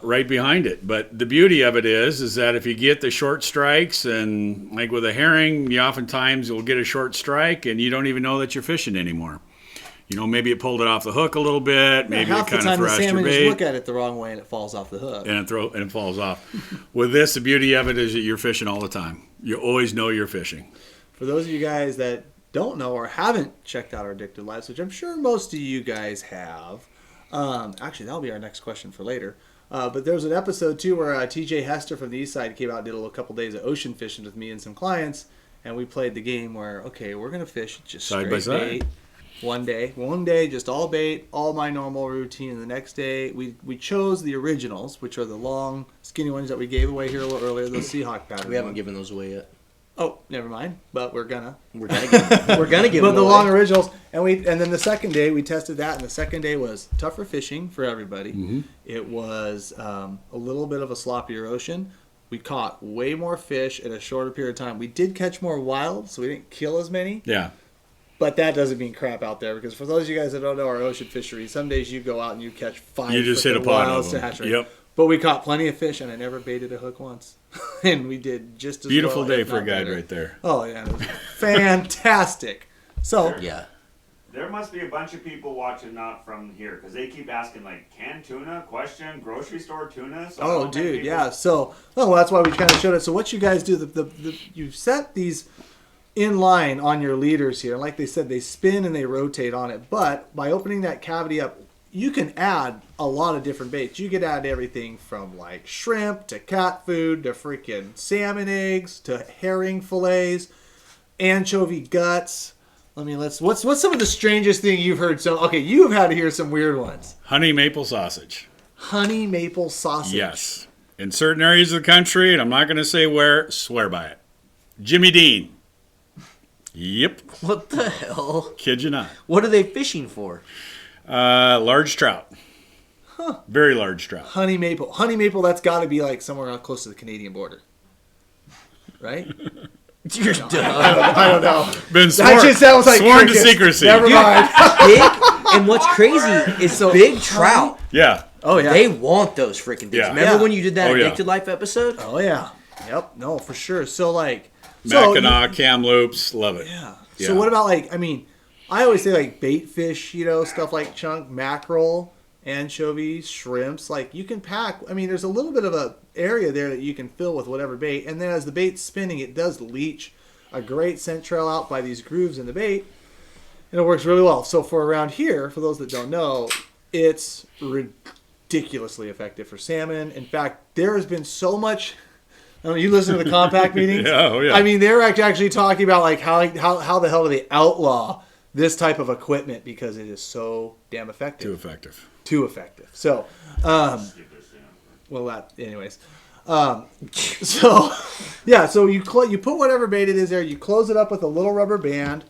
right behind it. But the beauty of it is that if you get the short strikes, and like with a herring, you oftentimes you'll get a short strike and you don't even know that you're fishing anymore. You know, maybe it pulled it off the hook a little bit, maybe
half
it
the
kind
time
of
the
thrashed your
salmon just
bait,
look at it the wrong way and it falls off the hook.
and it falls off. With this, the beauty of it is that you're fishing all the time. You always know you're fishing.
For those of you guys that don't know or haven't checked out our Addicted Lives, which I'm sure most of you guys have, actually that'll be our next question for later. But there's an episode too where TJ Hester from the East Side came out and did a couple days of ocean fishing with me and some clients, and we played the game where we're gonna fish just
Side by
straight
side.
bait. One day, just all bait, all my normal routine. And the next day, we chose the originals, which are the long, skinny ones that we gave away here a little earlier, those Seahawk pattern.
We haven't
ones.
given those away yet.
Oh, never mind. But we're gonna.
We're gonna give. We're gonna give.
But
them
the
away.
long originals, and then the second day we tested that, and the second day was tougher fishing for everybody.
Mm-hmm.
It was a little bit of a sloppier ocean. We caught way more fish in a shorter period of time. We did catch more wild, so we didn't kill as many.
Yeah.
But that doesn't mean crap out there, because for those of you guys that don't know our ocean fishery, some days you go out and you catch 5
You just hit a
frickin'
pond
wilds
of
to
them.
hatchery.
Yep.
But we caught plenty of fish, and I never baited a hook once. And we did just as
Beautiful
well,
day
if
for a
not
guide
better.
right there.
Oh, yeah. It was fantastic. So,
Yeah.
There must be a bunch of people watching not from here because they keep asking like canned tuna question grocery store tuna. So I
oh,
don't think
dude,
people-
yeah. So, well, that's why we kind of showed it. So what you guys do, you set these in line on your leaders here. Like they said, they spin and they rotate on it. But by opening that cavity up, you can add a lot of different baits. You could add everything from like shrimp to cat food to freaking salmon eggs to herring fillets, anchovy guts. I mean, what's some of the strangest thing you've heard? So, okay, you've had to hear some weird ones.
Honey maple sausage.
Honey maple sausage.
Yes. In certain areas of the country, and I'm not going to say where, swear by it. Jimmy Dean. Yep.
What the hell?
Kid you not.
What are they fishing for?
Large trout. Huh. Very large trout.
Honey maple. Honey maple, that's got to be like somewhere close to the Canadian border. Right?
You're dumb.
I don't know.
Been
That just sounds like
sworn to
crickets.
secrecy.
Never mind.
Big, and what's crazy is big trout.
Yeah.
Oh, yeah.
They want those freaking things.
Yeah.
Remember
Yeah.
when you did that
Oh, yeah.
Addicted Life episode?
Oh, yeah. Yep. No, for sure. So, like...
Mackinac, Kamloops, love it.
Yeah.
Yeah.
So what about, like, I mean, I always say, like, bait fish, you know, stuff like chunk, mackerel, anchovies, shrimps. Like, you can pack... I mean, there's a little bit of a area there that you can fill with whatever bait. And then as the bait's spinning, it does leach a great scent trail out by these grooves in the bait. And it works really well. So for around here, for those that don't know, it's ridiculously effective for salmon. In fact, there has been so much... I mean, you listen to the compact meetings.
Yeah, oh yeah.
I mean, they're actually talking about like how the hell do they outlaw this type of equipment because it is so damn effective.
Too effective.
Too effective. So, well, that anyways. So, yeah. So you put whatever bait it is there. You close it up with a little rubber band,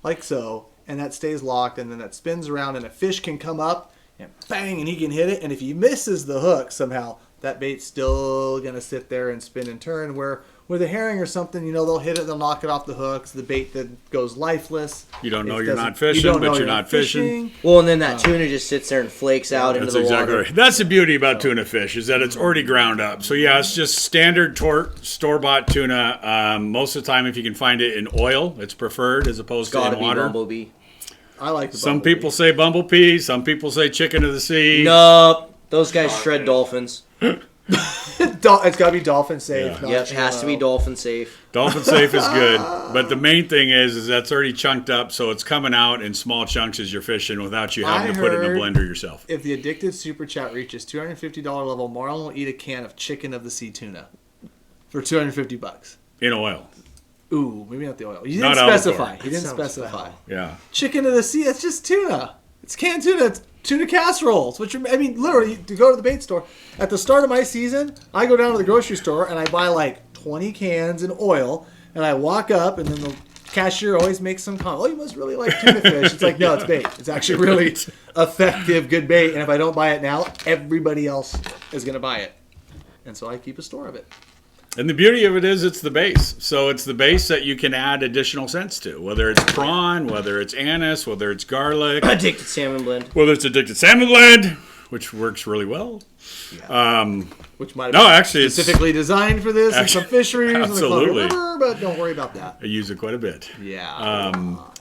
like so, and that stays locked. And then that spins around, and a fish can come up and bang, and he can hit it. And if he misses the hook somehow, that bait's still gonna sit there and spin and turn. Where with a herring or something, you know, they'll hit it, they'll knock it off the hooks. The bait then goes lifeless.
You don't know
It
you're
doesn't-
not fishing,
you don't know
but you're not fishing.
Well, and then that tuna just sits there and flakes out into
That's
the
exactly
water.
right. That's the beauty about tuna fish is that it's already ground up. So yeah, it's just standard store-bought tuna. Most of the time, if you can find it in oil, it's preferred as opposed to
Gotta
in
be
water.
bumblebee.
I like the
Some
bumblebee.
people say bumblebee. Some people say chicken of the sea.
Nope. Those guys shred dolphins.
It's got to be dolphin safe.
Yeah.
not
Yep, it has to be
shallow.
dolphin safe.
Dolphin safe is good, but the main thing is that's already chunked up, so it's coming out in small chunks as you're fishing without you having to put it in a
heard-
blender yourself.
If the addicted super chat reaches $250 level, Marlon will eat a can of chicken of the sea tuna for $250.
In oil.
Ooh, maybe not the oil. He
Not
didn't specify.
albacore.
He didn't
sounds
specify.
foul.
Yeah.
Chicken of the sea. It's just tuna. It's canned tuna. It's tuna casseroles. Which I mean, literally, to go to the bait store at the start of my season, I go down to the grocery store and I buy like 20 cans in oil, and I walk up, and then the cashier always makes some comment. Oh, you must really like tuna fish. It's like, no, it's bait. It's actually really effective, good bait. And if I don't buy it now, everybody else is gonna buy it, and so I keep a store of it.
And the beauty of it is it's the base. So it's the base that you can add additional scents to, whether it's prawn, whether it's anise, whether it's garlic,
Addicted salmon blend.
whether it's addicted salmon blend, which works really well.
Which might have
No,
been
actually, it's,
specifically designed for this and some fisheries in the
Absolutely.
Columbia River, but don't worry about that.
I use it quite a bit.
Yeah.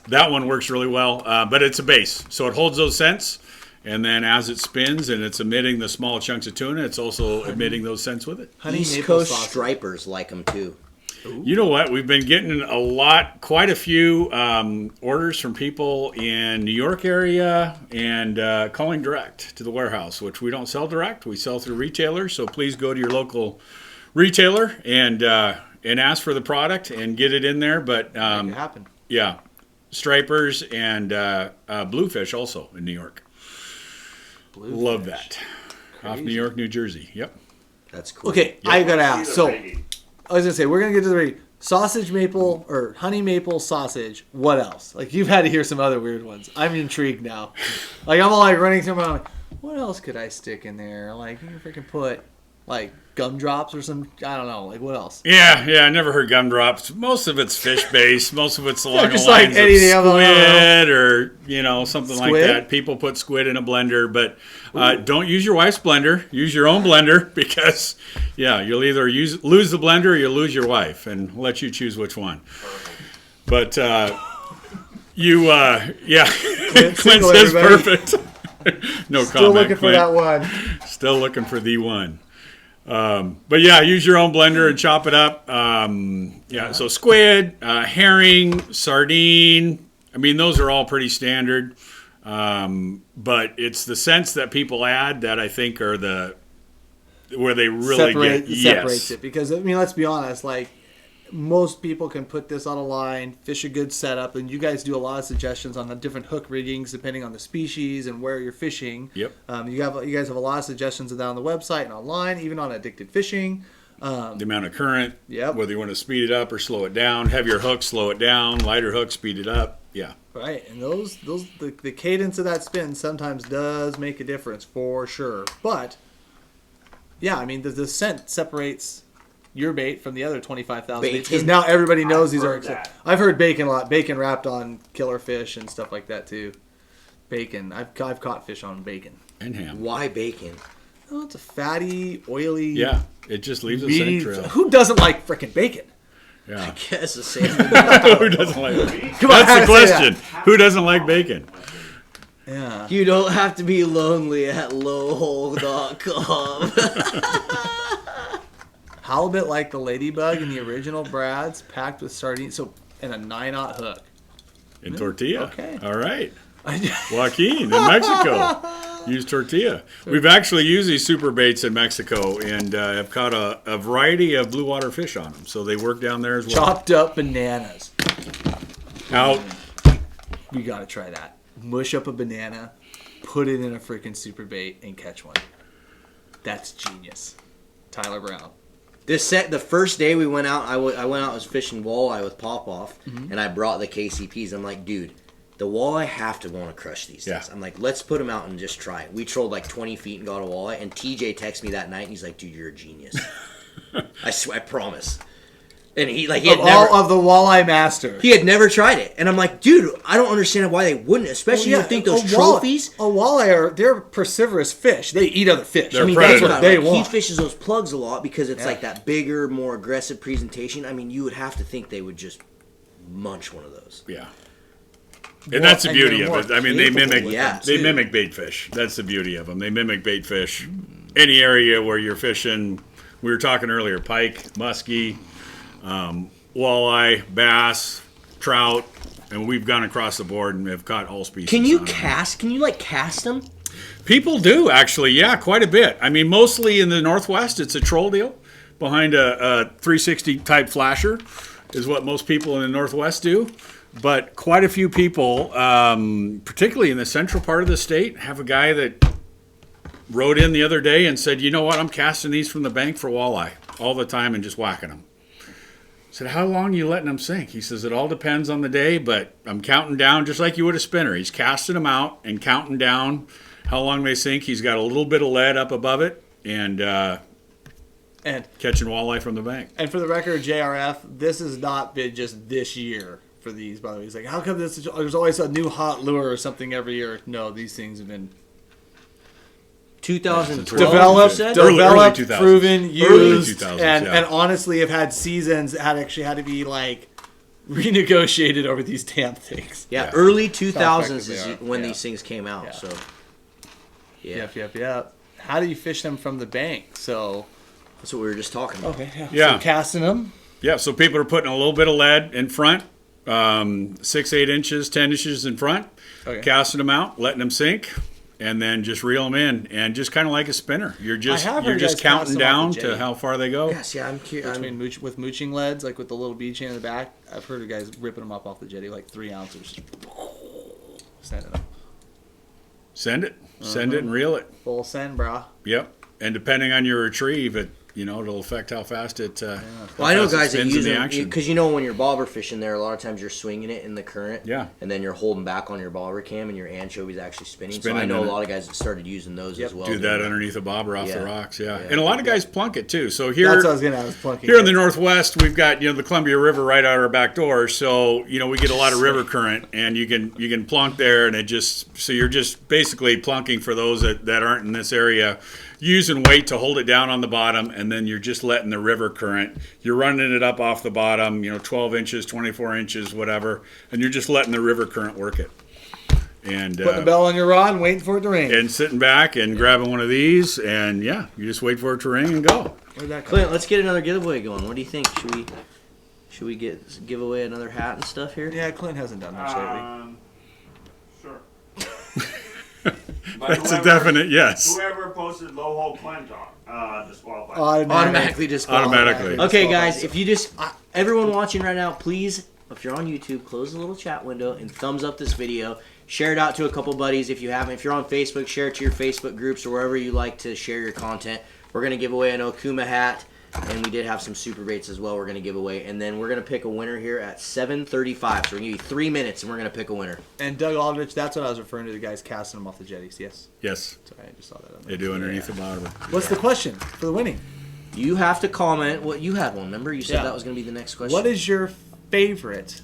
That one works really well, but it's a base. So it holds those scents, and then as it spins and it's emitting the small chunks of tuna, it's also emitting those scents with it.
Honey
East
maple
Coast
sausage.
stripers like them too.
You know what? We've been getting quite a few orders from people in New York area and calling direct to the warehouse, which we don't sell direct. We sell through retailers. So please go to your local retailer and ask for the product and get it in there. But
Make it happen.
yeah, stripers and bluefish also in New York. Love that. Off New York, New Jersey. Yep.
That's cool.
Okay, I gotta ask.
See the
So
rating.
I was gonna say we're gonna get to the rating. Sausage maple or honey maple sausage. What else? Like you've had to hear some other weird ones. I'm intrigued now. Like I'm all like running through my like, what else could I stick in there? Like you can freaking put like gumdrops or some. I don't know. Like what else?
Yeah, I never heard gumdrops. Most of it's fish based. Most of it's along
just
the
like
lines
anything
of
else, I don't
squid or something like
Squid?
that. People put squid in a blender, but don't use your wife's blender. Use your own blender because you'll either lose the blender or you'll lose your wife, and I'll let you choose which one. But Clint
Clint
says
single, everybody.
perfect. No
Still
comment.
looking for
Clint.
that one.
Still looking for the one. But yeah, use your own blender and chop it up. So squid, herring, sardine. I mean, those are all pretty standard. But it's the scents that people add that I think are where they really
separates
get
it because I mean let's be honest, like most people can put this on a line, fish a good setup, and you guys do a lot of suggestions on the different hook riggings depending on the species and where you're fishing.
Yep.
You guys have a lot of suggestions of that on the website and online, even on Addicted Fishing.
The amount of current,
Yep.
whether you want to speed it up or slow it down, heavier hook, slow it down, lighter hook, speed it up. Yeah.
Right, and the cadence of that spin sometimes does make a difference for sure. But yeah, I mean the scent separates your bait from the other 25,000 baits because now everybody knows these are. I've heard bacon a lot. Bacon wrapped on killer fish and stuff like that too. Bacon. I've caught fish on bacon.
And ham.
Why bacon?
Oh, it's a fatty, oily.
Yeah, it just leaves a
meaty,
scent trail.
Who doesn't like frickin' bacon?
Yeah.
Guess the same.
Who doesn't like bacon?
Come on,
That's the
say that.
question. Who doesn't like bacon?
Yeah.
You don't have to be lonely at lowhole.com.
Halibut like the ladybug in the original Brad's, packed with sardines, and a 9/0 hook.
In tortilla.
Okay.
All right. Joaquin in Mexico. Use tortilla. We've actually used these super baits in Mexico and have caught a variety of blue water fish on them. So they work down there as well.
Chopped up bananas.
Out.
You gotta try that. Mush up a banana, put it in a freaking super bait, and catch one. That's genius. Tyler Brown.
The first day we went out, I went out, I was fishing walleye with Pop-Off, and I brought the KCPs. I'm like, dude, the walleye have to want to crush these things.
Yeah.
I'm like, let's put them out and just try it. We trolled like 20 feet and got a walleye, and TJ texted me that night, and he's like, dude, you're a genius. I swear, I promise. And he had never,
All of the walleye master.
he had never tried it. And I'm like, dude, I don't understand why they wouldn't, especially you think those trophies.
A walleye they're persivorous fish. They eat other fish.
They're
That's what
they
he
want.
fishes those plugs a lot because it's like that bigger, more aggressive presentation. I mean, you would have to think they would just munch one of those.
Yeah. And that's the beauty of it. I mean, they mimic
too.
mimic bait fish. That's the beauty of them. They mimic bait fish. Any area where you're fishing, we were talking earlier, pike, muskie, walleye, bass, trout, and we've gone across the board and have caught all species.
Can you
on them.
cast? Can you cast them?
People do, actually, yeah, quite a bit. I mean, mostly in the Northwest, it's a troll deal behind a 360 type flasher is what most people in the Northwest do. But quite a few people, particularly in the central part of the state, have a guy that wrote in the other day and said, you know what, I'm casting these from the bank for walleye all the time and just whacking them. I said, how long are you letting them sink? He says, it all depends on the day, but I'm counting down just like you would a spinner. He's casting them out and counting down how long they sink. He's got a little bit of lead up above it and catching walleye from the bank.
And for the record, JRF, this has not been just this year for these, by the way. He's like, how come there's always a new hot lure or something every year? No, these things have been
2012.
developed,
Early 2000s.
proven,
Early
used,
2000s,
and
yeah.
and honestly have had seasons that had to be renegotiated over these damn things.
Yeah,
Yeah.
early 2000s is
effective they are.
when
Yeah.
these things came out.
Yeah.
So, yeah,
Yep. How do you fish them from the bank? So
that's what we were just talking about.
Yeah.
So casting them.
Yeah, so people are putting a little bit of lead in front, 6, 8 inches, 10 inches in front,
Okay.
casting them out, letting them sink, and then just reel them in, and just kind of like a spinner. You're just
I have heard
just
guys cast
counting
them off
down
the
to
jetty.
how far they go.
Yes, yeah, I'm curious.
With mooching leads, with the little bead chain in the back. I've heard of guys ripping them up off the jetty, 3 ounces. Sending them.
Send it and reel it.
Full send, brah.
Yep, and depending on your retrieve, it'll affect how fast it.
Well, I know guys that
spins
use
in the
them
action.
because when you're bobber fishing there, a lot of times you're swinging it in the current.
Yeah.
And then you're holding back on your bobber cam, and your anchovy's actually spinning. So I
Spinning
know a
in it.
lot of guys that started using those as well.
Do that underneath a bobber off the
Yeah.
rocks, yeah.
Yeah.
And a lot of guys plunk it too. So here,
That's what I was gonna. I was plunking.
here in the Northwest, we've got the Columbia River right out our back door, so we get a lot of river current, and you can plunk there, and you're just basically plunking for those that aren't in this area, using weight to hold it down on the bottom, and then you're just letting the river current. You're running it up off the bottom, 12 inches, 24 inches, whatever, and you're just letting the river current work it. And
putting the bell on your rod and waiting for it to ring.
and sitting back and grabbing one of these, and you just wait for it to ring and go.
Where'd that come
Clint, let's get another giveaway going. What do you think? Should we give away another hat and stuff here?
Yeah, Clint hasn't done much lately.
Sure. But
That's a definite yes.
Whoever posted low hole Clint Disqualified.
Automatically disqualified.
Automatically.
Okay, guys, if you just everyone watching right now, please, if you're on YouTube, close the little chat window and thumbs up this video. Share it out to a couple buddies if you haven't. If you're on Facebook, share it to your Facebook groups or wherever you like to share your content. We're gonna give away an Okuma hat, and we did have some super baits as well. We're gonna give away, and then we're gonna pick a winner here at 7:35. So we're gonna give you 3 minutes, and we're gonna pick a winner.
And Doug Aldrich, that's what I was referring to, the guys casting them off the jetties. Yes.
Yes,
Sorry, I just saw that. On
they do underneath the bottom.
What's the question for the winning?
You have to comment. What you had one? Remember, you said
Yeah.
that was gonna be the next question.
What is your favorite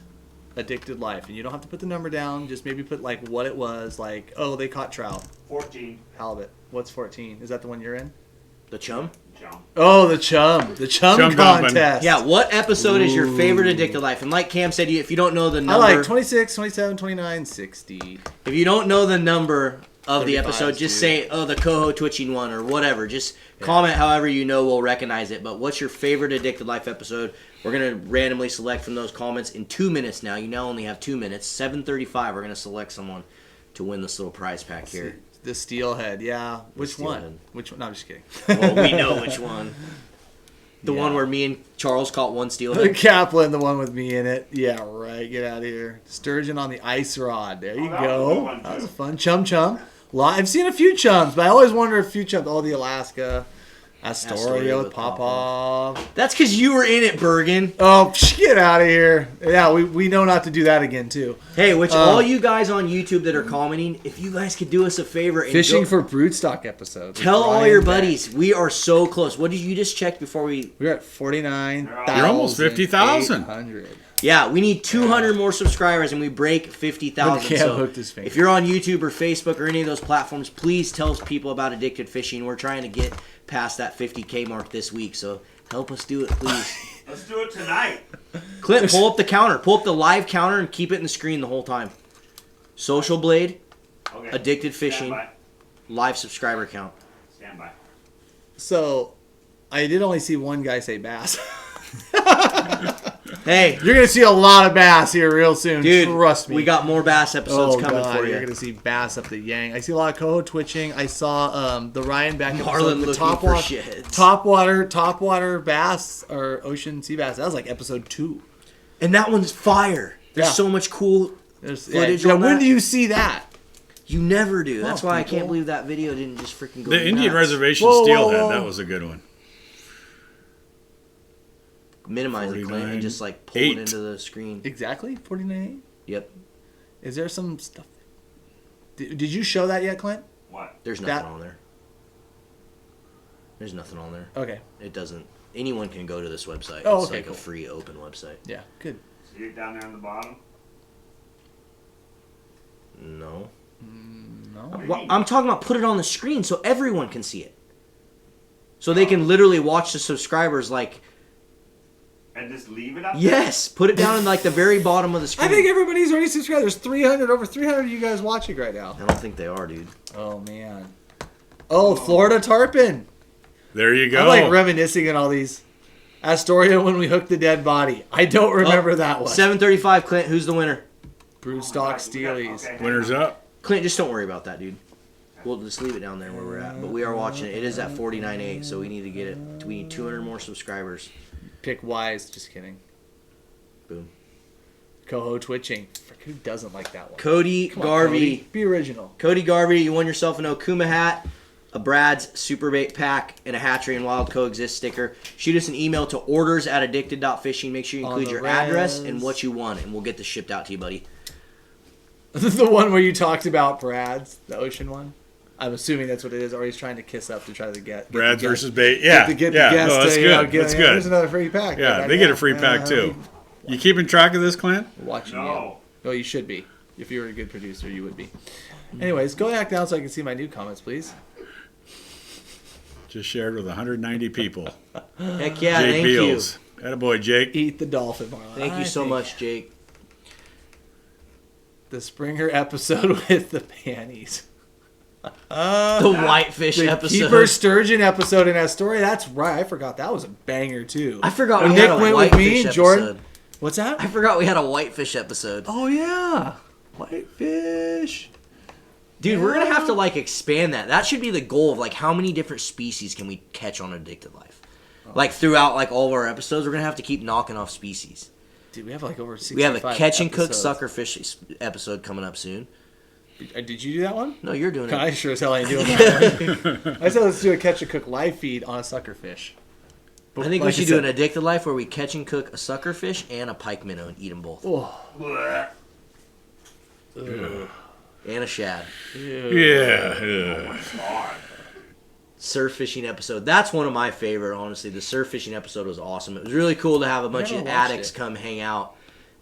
addicted life? And you don't have to put the number down. Just maybe put like what it was. Like, oh, they caught trout,
14.
halibut. What's 14? Is that the one you're in?
the chum?
Jump.
Oh, the chum
Chum dumping.
contest.
Yeah. What episode is your favorite addicted life? And like Cam said, if you don't know the
I
number,
like 26, 27, 29, 60.
if you don't know the number of the
35
episode, just
too.
say, oh, the coho twitching one or whatever. Just comment however you know we'll recognize it. But what's your favorite addicted life episode? We're going to randomly select from those comments in 2 minutes now. You now only have 2 minutes. 7:35, we're going to select someone to win this little prize pack here.
The steelhead, yeah. Which one?
steelhead.
Which one? No, I'm just kidding.
Well, we know which one. The
Yeah.
one where me and Charles caught one
The
steelhead.
Kaplan, the one with me in it. Yeah, right. Get out of here. Sturgeon on the ice rod. There you
that was a good
go.
one,
That was
too.
fun. Chum. I've seen a few chums, but I always wonder if few chums. Oh, the Alaska. Astoria with Popov.
That's because you were in it, Bergen.
Oh, get out of here. Yeah, we know not to do that again, too.
Hey, all you guys on YouTube that are commenting, if you guys could do us a favor and
Fishing
go-
for broodstock episodes.
tell all
Brian
your
Beck.
buddies, we are so close. What did you just check before we...
We're at 49,000.
You're almost 50,000.
800.
Yeah, we need 200 more subscribers and we break 50,000.
Cam
So
hooked his finger.
if you're on YouTube or Facebook or any of those platforms, please tell people about Addicted Fishing. We're trying to get past that 50K mark this week, so help us do it, please.
Let's do it tonight.
Clint, pull up the counter. Pull up the live counter and keep it in the screen the whole time. Social Blade,
Okay.
Addicted Fishing,
Stand
live subscriber count.
by. Stand by.
So, I did only see one guy say bass.
Hey,
You're going to see a lot of bass here real soon.
dude,
Trust me.
we got more bass episodes coming
God,
for
You're
you.
going to see bass up the yang. I see a lot of coho twitching. I saw the Ryan back
Marlin
episode. The
looking for shits.
top water bass or ocean sea bass. That was like episode 2.
And that one's fire. There's
Yeah.
so much cool
There's,
footage
yeah,
on
when
that.
do you see that?
You never do. That's
Well,
why I
people-
can't believe that video didn't just freaking go
The Indian
nuts.
Reservation
Whoa, whoa,
steelhead,
whoa.
that was a good one.
Minimize it, Clint,
49,
and just like pull
8.
it into the screen.
Exactly, 49.
Yep.
Is there some stuff? Did you show that yet, Clint?
What?
There's nothing
That-
on there. There's nothing on there.
Okay.
It doesn't. Anyone can go to this website.
Oh,
It's
okay,
like
cool.
a free open website.
Yeah, good.
See it down there on the bottom?
No.
No.
Well, I'm talking about put it on the screen so everyone can see it. So they can literally watch the subscribers like,
And just leave it up?
yes, put it down in like the very bottom of the
I
screen.
think everybody's already subscribed. There's over 300 of you guys watching right now.
I don't think they are, dude.
Oh, man. Oh, Florida tarpon.
There you go.
I'm like reminiscing on all these. Astoria when we hooked the dead body. I don't remember that one.
7:35, Clint. Who's the winner?
Broodstock Steelies.
Okay,
Winner's up.
Clint, just don't worry about that, dude. We'll just leave it down there where we're at. But we are watching it. It is at 49.8, so we need to get it. We need 200 more subscribers.
Pick wise. Just kidding.
Boom.
Coho twitching. Frick, who doesn't like that one?
Cody
Come on,
Garvey.
Cody. Be original.
Cody Garvey, you won yourself an Okuma hat, a Brad's Superbait pack, and a Hatchery and Wild Coexist sticker. Shoot us an email to orders@addicted.fishing. Make sure you
On
include
the
your address
res.
and what you want, and we'll get this shipped out to you, buddy.
The one where you talked about Brad's, the ocean one. I'm assuming that's what it is, or he's trying to kiss up to try to get
Brad's
the guest-
versus bait. Yeah.
get
yeah.
the guest
No, that's
to,
good.
get,
That's
Here's
good.
another free pack.
Yeah,
Right
they get
now.
a free pack too. You keeping track of this, Clint?
Watching
No.
you. Oh, you should be. If you were a good producer, you would be. Anyways, go back down so I can see my new comments, please.
Just shared with 190 people.
Heck yeah,
Jake
thank
Beals. Attaboy, Jake.
Eat the dolphin, Marlon.
you. Thank you so much, Jake.
The Springer episode with the panties.
The Whitefish
The
episode.
Keeper Sturgeon episode in Astoria. That's right. I forgot that was a banger too.
I forgot
When
we
Nick
had a
went with
Whitefish
me, Jordan.
episode.
What's that?
I forgot we had a Whitefish episode.
Oh yeah, Whitefish.
Dude, we're gonna have to like expand that. That should be the goal of like how many different species can we catch on Addicted Life? Like throughout like all of our episodes, we're gonna have to keep knocking off species.
Dude, we have like over 65
We have a catch and cook
episodes.
suckerfish episode coming up soon.
Did you do that one?
No, you're doing
I
it.
sure as hell ain't doing that one. I said let's do a catch and cook live feed on a suckerfish.
I think we should do an Addicted Life where we catch and cook a suckerfish and a pike minnow and eat them both.
Blech.
And a shad.
Yeah.
God.
Surf fishing episode. That's one of my favorite, honestly. The surf fishing episode was awesome. It was really cool to have a bunch
never
of
watched
addicts
it.
come hang out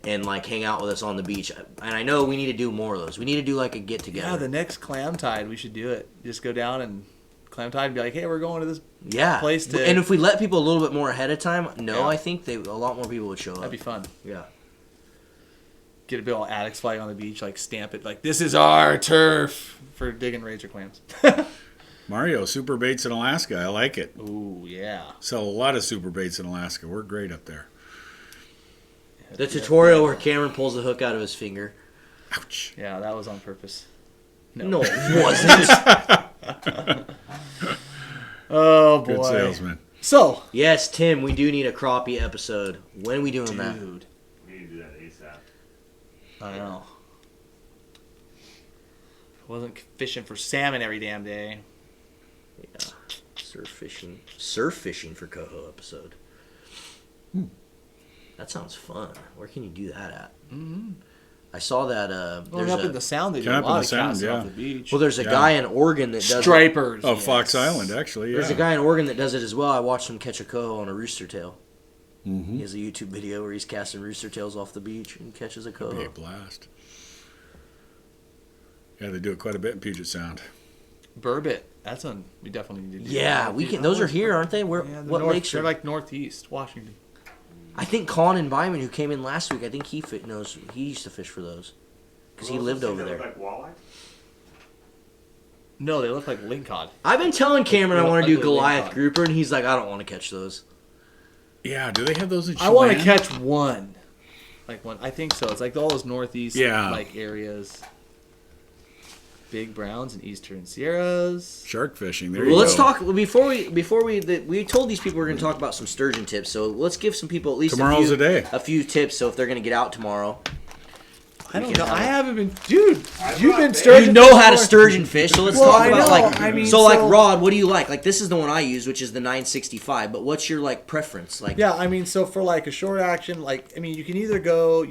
and like hang out with us on the beach. And I know we need to do more of those. We need to do like a get
Yeah,
together.
the next clam tide, we should do it. Just go down and clam tide and be like, hey, we're going to this.
Yeah.
place to-
And if we let people a little bit more ahead of time,
Yeah.
I think a lot more people would show up.
That'd be fun.
Yeah.
Get a big old addicts flag on the beach, like stamp it, like this is our turf for digging razor clams.
Mario, super baits in Alaska. I like it.
Ooh, yeah.
Sell a lot of super baits in Alaska. We're great up there.
The tutorial where Cameron pulls the hook out of his finger.
Ouch.
Yeah, that was on purpose.
No, it wasn't.
Oh, boy.
Good salesman.
So,
Yes, Tim, we do need a crappie episode. When are we doing that?
dude,
We need to do that ASAP.
I know. Wasn't fishing for salmon every damn day.
Yeah. Surf fishing for Coho episode. That sounds fun. Where can you do that at?
Mm-hmm.
I saw that.
Going up in the sound, they do
Going
a
up in
lot
the
of
sound,
casting
yeah.
off the beach.
well, there's a
Yeah.
guy in Oregon that does.
Stripers.
Oh,
yes.
Fox Island, actually. Yeah.
There's a guy in Oregon that does it as well. I watched him catch a coho on a rooster tail.
Mm-hmm.
He has a YouTube video where he's casting rooster tails off the beach and catches a
Be a
coho.
blast. Yeah, they do it quite a bit in Puget Sound.
Burbot. That's one we definitely need to do.
Yeah, we can. Those are here, aren't they? Where?
Yeah,
What lakes
they're
are?
like northeast Washington.
I think Colin Byman, who came in last week, I think he knows. He used to fish for those because he
Those
lived
things
over
that
there.
look like walleye?
No, they look like lingcod.
I've been telling Cameron I
Real
want to do
ugly
Goliath
lingcod.
grouper, and he's like, I don't want to catch those.
Yeah, do they have those in
I want to
Chelan?
catch one. Like one. I think so. It's like all those northeast like areas. Big Browns and Eastern Sierras.
Shark fishing. There
Well,
you
let's
go.
talk before we told these people we're going to talk about some sturgeon tips. So let's give some people at least
Tomorrow's a day.
a few tips. So if they're going to get out tomorrow,
I don't
can
know.
have
I
it.
haven't been, dude.
I
You've
brought
been
bait.
sturgeon.
you know how to
before?
sturgeon fish. So let's
Well,
talk
I
about
know.
like
I mean,
so like
so-
Rod. What do you like? Like this is the one I use, which is the 965. But what's your like preference? Like
Yeah, I mean, so for like a short action, like I mean, you can either go,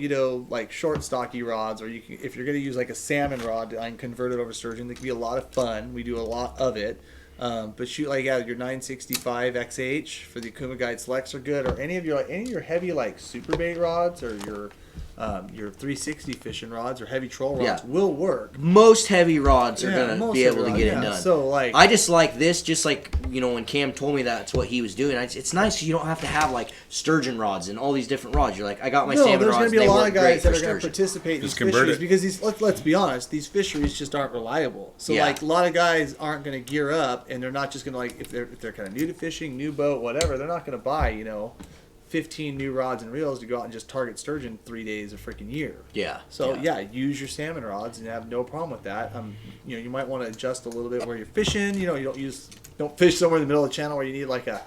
like short stocky rods, or you can, if you're going to use like a salmon rod and convert it over sturgeon, they can be a lot of fun. We do a lot of it. But shoot like your 965 XH for the Akuma Guide Selects are good, or any of your heavy like super bait rods or your 360 fishing rods or heavy troll rods
Yeah.
will work.
most heavy rods are
Yeah,
going to
most
be
heavy
able to
rods,
get
yeah.
it done.
So like
I just like this, just like, when Cam told me that's what he was doing. It's nice 'cause you don't have to have like sturgeon rods and all these different rods. You're like, I got my
no,
salmon
there's
rods.
going to be
they
a lot
work
of
great
guys that
for
are going to
sturgeon.
participate in these
Just convert
fisheries
it.
because let's be honest, these fisheries just aren't reliable. So
Yeah.
like a lot of guys aren't going to gear up, and they're not just going to like if they're kind of new to fishing, new boat, whatever. They're not going to buy 15 new rods and reels to go out and just target sturgeon 3 days a freaking year.
Yeah.
So yeah, use your salmon rods and have no problem with that. You might want to adjust a little bit where you're fishing. You don't fish somewhere in the middle of the channel where you need like a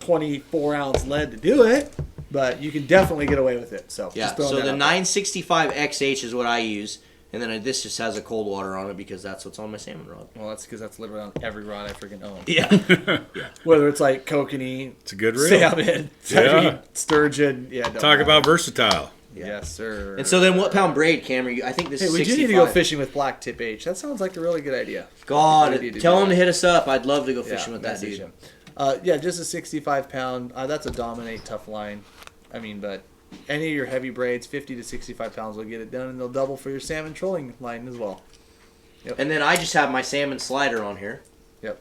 24-ounce lead to do it, but you can definitely get away with it. So
Yeah,
just throwing
so
that
the
out
965 XH is what I use, and then this just has a cold water on it because that's what's on my salmon rod.
there. Well, that's because that's literally on every rod I freaking own.
Yeah.
Whether it's like kokanee,
It's a good reel.
salmon,
Yeah.
sturgeon. Yeah, don't
Talk
matter.
about versatile.
Yes, sir.
And so then what pound braid, Cam, are you? I think this
Hey,
is
we do
65.
need to go fishing with black tip H. That sounds like a really good idea.
God,
We need to
tell
do
him to
that.
hit us up. I'd love to go fishing with that
message
dude.
him. Yeah, just a 65 pound. That's a dominate tough line. I mean, but any of your heavy braids, 50 to 65 pounds will get it done, and they'll double for your salmon trolling line as well.
And then I just have my salmon slider on here.
Yep.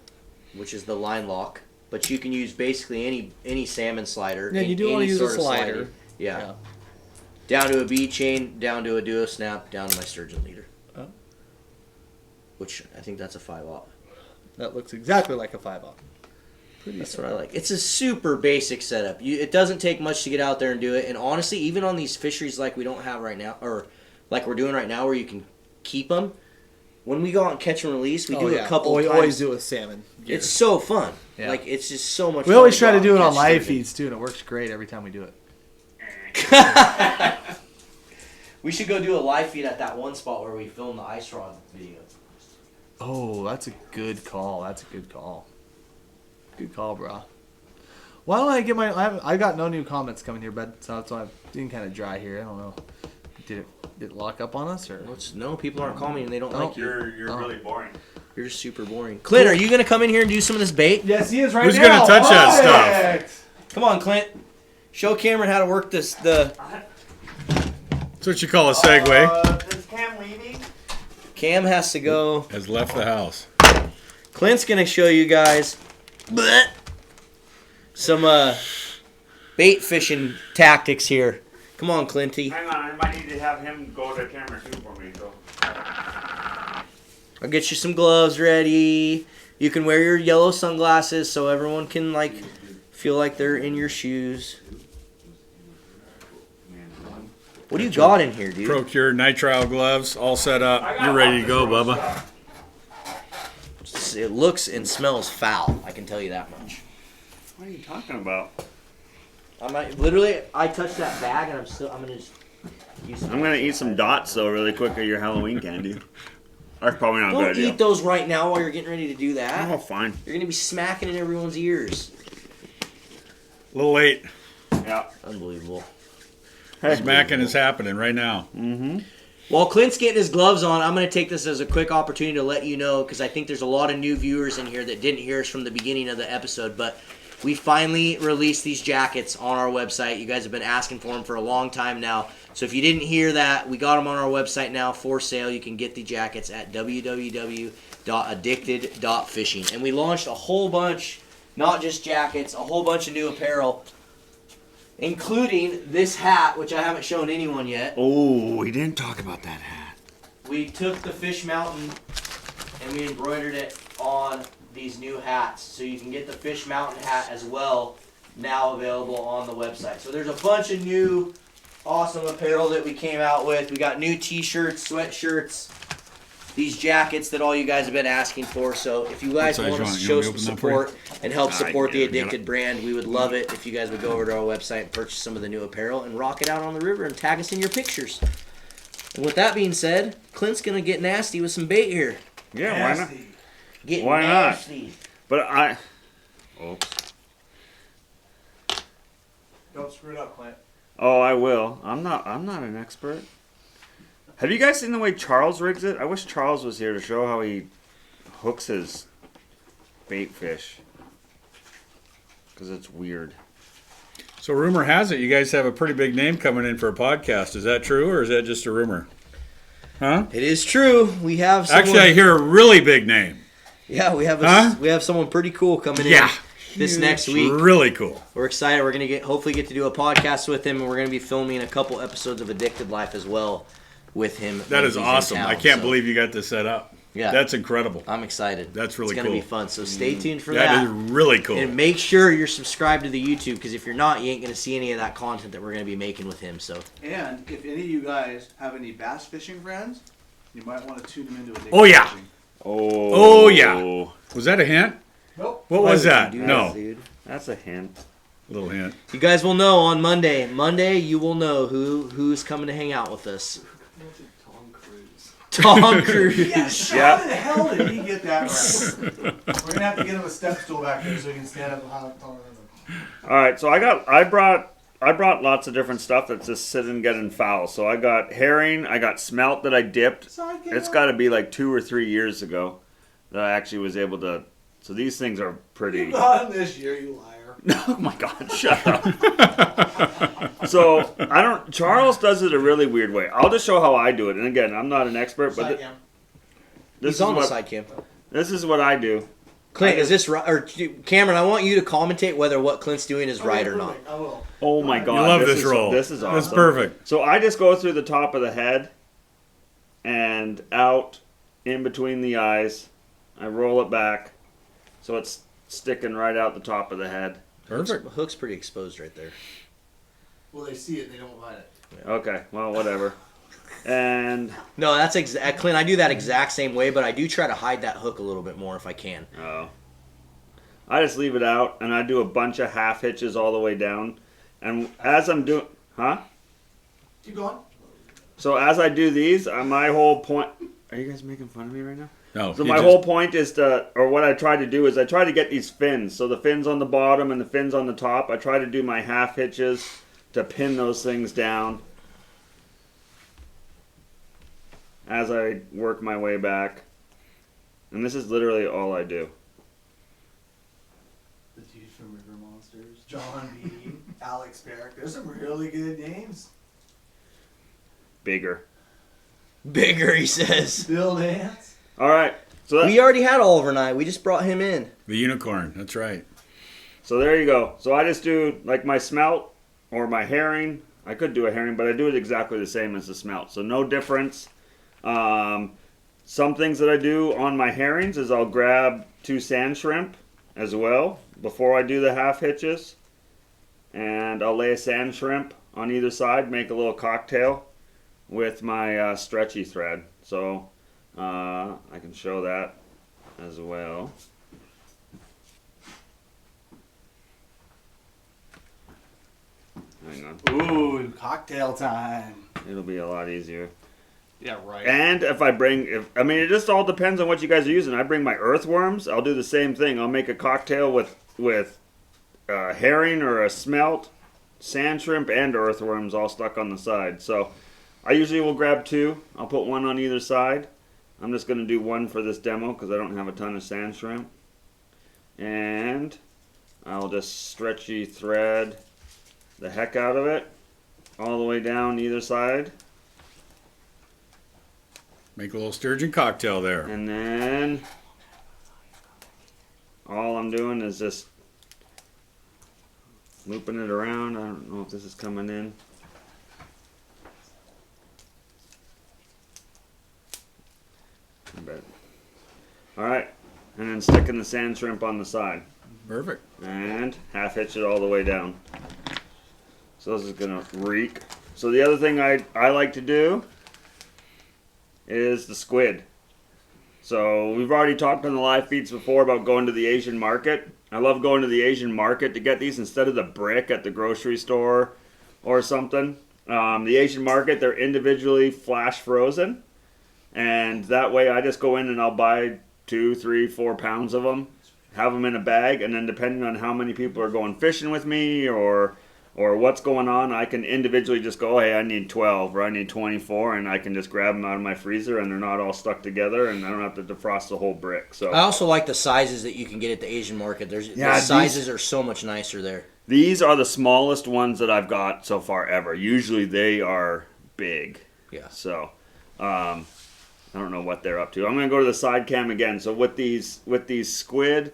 Which is the line lock. But you can use basically any salmon slider.
Yeah, you do
any
want to use a
sort of
slider.
sliding. Yeah. Down to a B chain, down to a duo snap, down to my sturgeon leader.
Oh.
Which I think that's a 5/0.
That looks exactly like a 5/0.
That's what I like. It's a super basic setup. It doesn't take much to get out there and do it. And honestly, even on these fisheries like we don't have right now, or like we're doing right now, where you can keep them, when we go out and catch and release, we do it a couple
We
times.
always do it with salmon.
It's so fun.
Yeah.
Like, it's just so much
We
fun.
always
to
try
go
to do it
out
on
and
live
catch
feeds too, and it works great every time we do it.
sturgeon. We should go do a live feed at that one spot where we filmed the ice rod video.
Oh, that's a good call. That's a good call. Good call, bro. Why don't I get I got no new comments coming here, bud. So that's why I'm being kind of dry here. I don't know. Did it lock up on us or?
No, people aren't calling and they don't like you.
You're really boring.
You're just super boring. Clint, are you gonna come in here and do some of this bait?
Yes, he is right
Who's
now.
gonna touch that stuff?
Come on, Clint. Show Cameron how to work this.
That's what you call a segue.
Is Cam leaving?
Cam has to go.
Has left the house.
Clint's gonna show you guys some bait fishing tactics here. Come on, Clinty.
Hang on, I might need to have him go to camera 2 for me. So.
I'll get you some gloves ready. You can wear your yellow sunglasses so everyone can feel like they're in your shoes. What do you got in here, dude?
Procure nitrile gloves, all set up. You're ready to go, Bubba.
It looks and smells foul. I can tell you that much.
What are you talking about?
I touched that bag and I'm gonna just use some.
I'm gonna eat some dots though, really quick of your Halloween candy. That's probably not a good
Don't
idea.
eat those right now while you're getting ready to do that.
Oh, fine.
You're gonna be smacking in everyone's ears.
A little late.
Yeah.
Unbelievable.
Smacking is happening right now.
Mm-hmm.
While Clint's getting his gloves on, I'm going to take this as a quick opportunity to let you know, because I think there's a lot of new viewers in here that didn't hear us from the beginning of the episode, but we finally released these jackets on our website. You guys have been asking for them for a long time now. So if you didn't hear that, we got them on our website now for sale. You can get the jackets at www.addicted.fishing. And we launched a whole bunch, not just jackets, a whole bunch of new apparel, including this hat, which I haven't shown anyone yet.
Oh, we didn't talk about that hat.
We took the Fish Mountain and we embroidered it on these new hats. So you can get the Fish Mountain hat as well, now available on the website. So there's a bunch of new awesome apparel that we came out with. We got new t-shirts, sweatshirts, these jackets that all you guys have been asking for. So if you guys
What size
want us to
you
show
want?
some
You want me to open that for
support and help support the
get it.
Addicted brand, we would love it if you guys would go over to our website and purchase some of the new apparel and rock it out on the river and tag us in your pictures. And with that being said, Clint's going to get nasty with some bait here.
Yeah, why not?
Get
Why not?
nasty.
But oops.
Don't screw it up, Clint.
Oh, I will. I'm not an expert. Have you guys seen the way Charles rigs it? I wish Charles was here to show how he hooks his bait fish. Because it's weird.
So rumor has it you guys have a pretty big name coming in for a podcast. Is that true or is that just a rumor? Huh?
It is true. We have someone,
Actually, I hear a really big name.
yeah, we have we have someone pretty cool coming in this next week.
Really cool.
We're excited. We're gonna hopefully get to do a podcast with him, and we're gonna be filming a couple episodes of Addicted Life as well with him.
That
when
is
he's in
awesome.
town.
I can't
So,
believe you got this set up.
Yeah,
That's incredible.
I'm excited.
That's really
It's gonna
cool.
be fun. So stay tuned for
That is really cool.
And make sure you're subscribed to the YouTube, because if you're not, you ain't gonna see any of that content that we're gonna be making with him. So
And if any of you guys have any bass fishing friends, you might want to tune them into Addicted
Oh, yeah.
Fishing.
Oh, yeah. Was that a hint?
Nope.
What was that?
Do
No.
dude.
That's a hint.
Little hint.
You guys will know on Monday. Monday, you will know who's coming to hang out with us. Tom Cruise.
Yeah, how the hell did he get that right? We're gonna have to get him a step stool back there so he can stand up taller than him.
All right, so I brought lots of different stuff that's just sitting getting foul. So I got herring, I got smelt that I dipped. It's got to be like 2 or 3 years ago that I actually was able to. So these things are pretty.
You got him this year, you liar.
Oh my God! Shut up. So Charles does it a really weird way. I'll just show how I do it. And again, I'm not an expert, but this
He's
is
on the
what
side cam.
this is what I do.
Clint, is this right? Or Cameron, I want you to commentate whether what Clint's doing is right or not.
I will.
Oh my God!
You love this
is,
roll.
This is awesome.
That's perfect.
So I just go through the top of the head and out in between the eyes. I roll it back so it's sticking right out the top of the head.
Perfect.
Hook's pretty exposed right there.
Well, they see it, they don't bite it.
Okay, well, whatever. And
No, that's Clint. I do that exact same way, but I do try to hide that hook a little bit more if I can.
I just leave it out, and I do a bunch of half hitches all the way down. And as I'm doing,
Keep going.
So as I do these, my whole point. Are you guys making fun of me right now?
No.
So my whole point is what I try to do is I try to get these fins. So the fins on the bottom and the fins on the top. I try to do my half hitches to pin those things down as I work my way back. And this is literally all I do.
The dude from River Monsters, John B, Alex Barrick. There's some really good names.
Bigger,
Bigger, he says.
Bill Dance.
All right. So
We already had Oliver Knight. We just brought him in.
The unicorn. That's right.
So there you go. So I just do like my smelt or my herring. I could do a herring, but I do it exactly the same as the smelt. So no difference. Some things that I do on my herrings is I'll grab 2 sand shrimp as well before I do the half hitches. And I'll lay a sand shrimp on either side, make a little cocktail with my stretchy thread. So I can show that as well. Hang on.
Ooh, cocktail time.
It'll be a lot easier.
Yeah, right.
And it just all depends on what you guys are using. I bring my earthworms. I'll do the same thing. I'll make a cocktail with herring or a smelt, sand shrimp, and earthworms all stuck on the side. So I usually will grab 2. I'll put 1 on either side. I'm just going to do 1 for this demo because I don't have a ton of sand shrimp. And I'll just stretchy thread the heck out of it all the way down either side.
Make a little sturgeon cocktail there.
And then all I'm doing is just looping it around. I don't know if this is coming in. I bet. Alright. And then sticking the sand shrimp on the side.
Perfect.
And half hitch it all the way down. So this is going to reek. So the other thing I like to do is the squid. So we've already talked on the live feeds before about going to the Asian market. I love going to the Asian market to get these instead of the brick at the grocery store or something. The Asian market, they're individually flash frozen. And that way I just go in and I'll buy 2, 3, 4 pounds of them, have them in a bag, and then depending on how many people are going fishing with me or what's going on, I can individually just go, hey, I need 12 or I need 24, and I can just grab them out of my freezer, and they're not all stuck together, and I don't have to defrost the whole brick. So
I also like the sizes that you can get at the Asian market. The sizes are so much nicer there.
These are the smallest ones that I've got so far ever. Usually they are big.
Yeah.
So I don't know what they're up to. I'm going to go to the side cam again. So with these squid,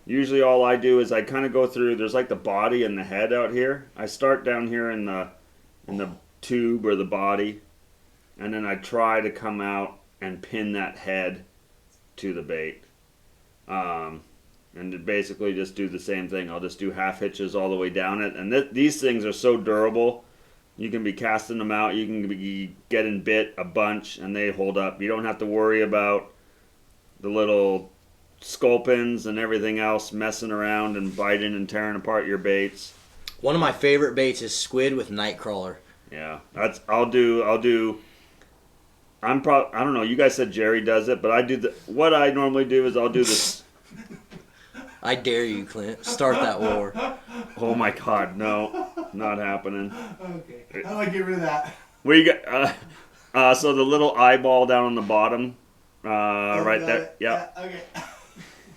usually all I do is I kind of go through, there's like the body and the head out here. I start down here in the tube or the body, and then I try to come out and pin that head to the bait. And to basically just do the same thing. I'll just do half hitches all the way down it. And these things are so durable. You can be casting them out. You can be getting bit a bunch, and they hold up. You don't have to worry about the little sculpins and everything else messing around and biting and tearing apart your baits.
One of my favorite baits is squid with Nightcrawler.
Yeah, I don't know. You guys said Jerry does it, but what I normally do is I'll do this.
I dare you, Clint. Start that war.
Oh my God, no, not happening.
Okay, how do I get rid of that?
We got so the little eyeball down on the bottom, right there.
It.
Yeah.
Okay.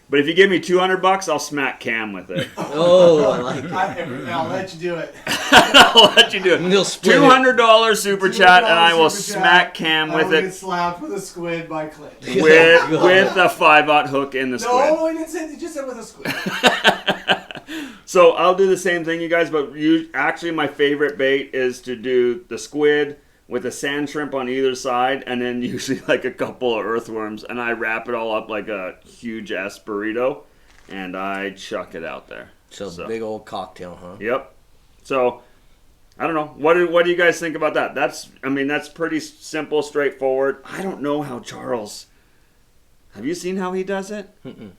But if you give me $200, I'll smack Cam with it.
Oh, I like it.
I'll let you do it.
I'll let you do it.
We'll split it.
$200 super chat, and I will
super chat.
smack Cam
I
with
will
it.
get slapped with a squid by Clint.
With a 5/0 hook in the squid.
No, I didn't say. You just said with a squid.
So I'll do the same thing, you guys. But actually, my favorite bait is to do the squid with a sand shrimp on either side, and then usually like a couple of earthworms, and I wrap it all up like a huge ass burrito, and I chuck it out there.
So big old cocktail, huh?
Yep. So I don't know. What do you guys think about that? That's pretty simple, straightforward. I don't know how Charles. Have you seen how he does it?
Mm-mm.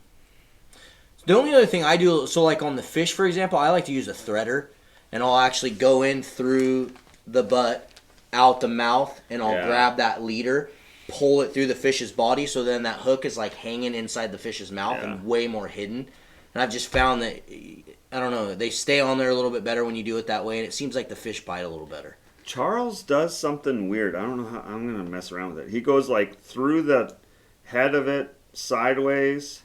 The only other thing I do, so like on the fish, for example, I like to use a threader, and I'll actually go in through the butt, out the mouth, and I'll grab that leader, pull it through the fish's body, so then that hook is like hanging inside the fish's mouth and way more hidden. And I've just found that, I don't know, they stay on there a little bit better when you do it that way, and it seems like the fish bite a little better.
Charles does something weird. I don't know how I'm going to mess around with it. He goes like through the head of it sideways,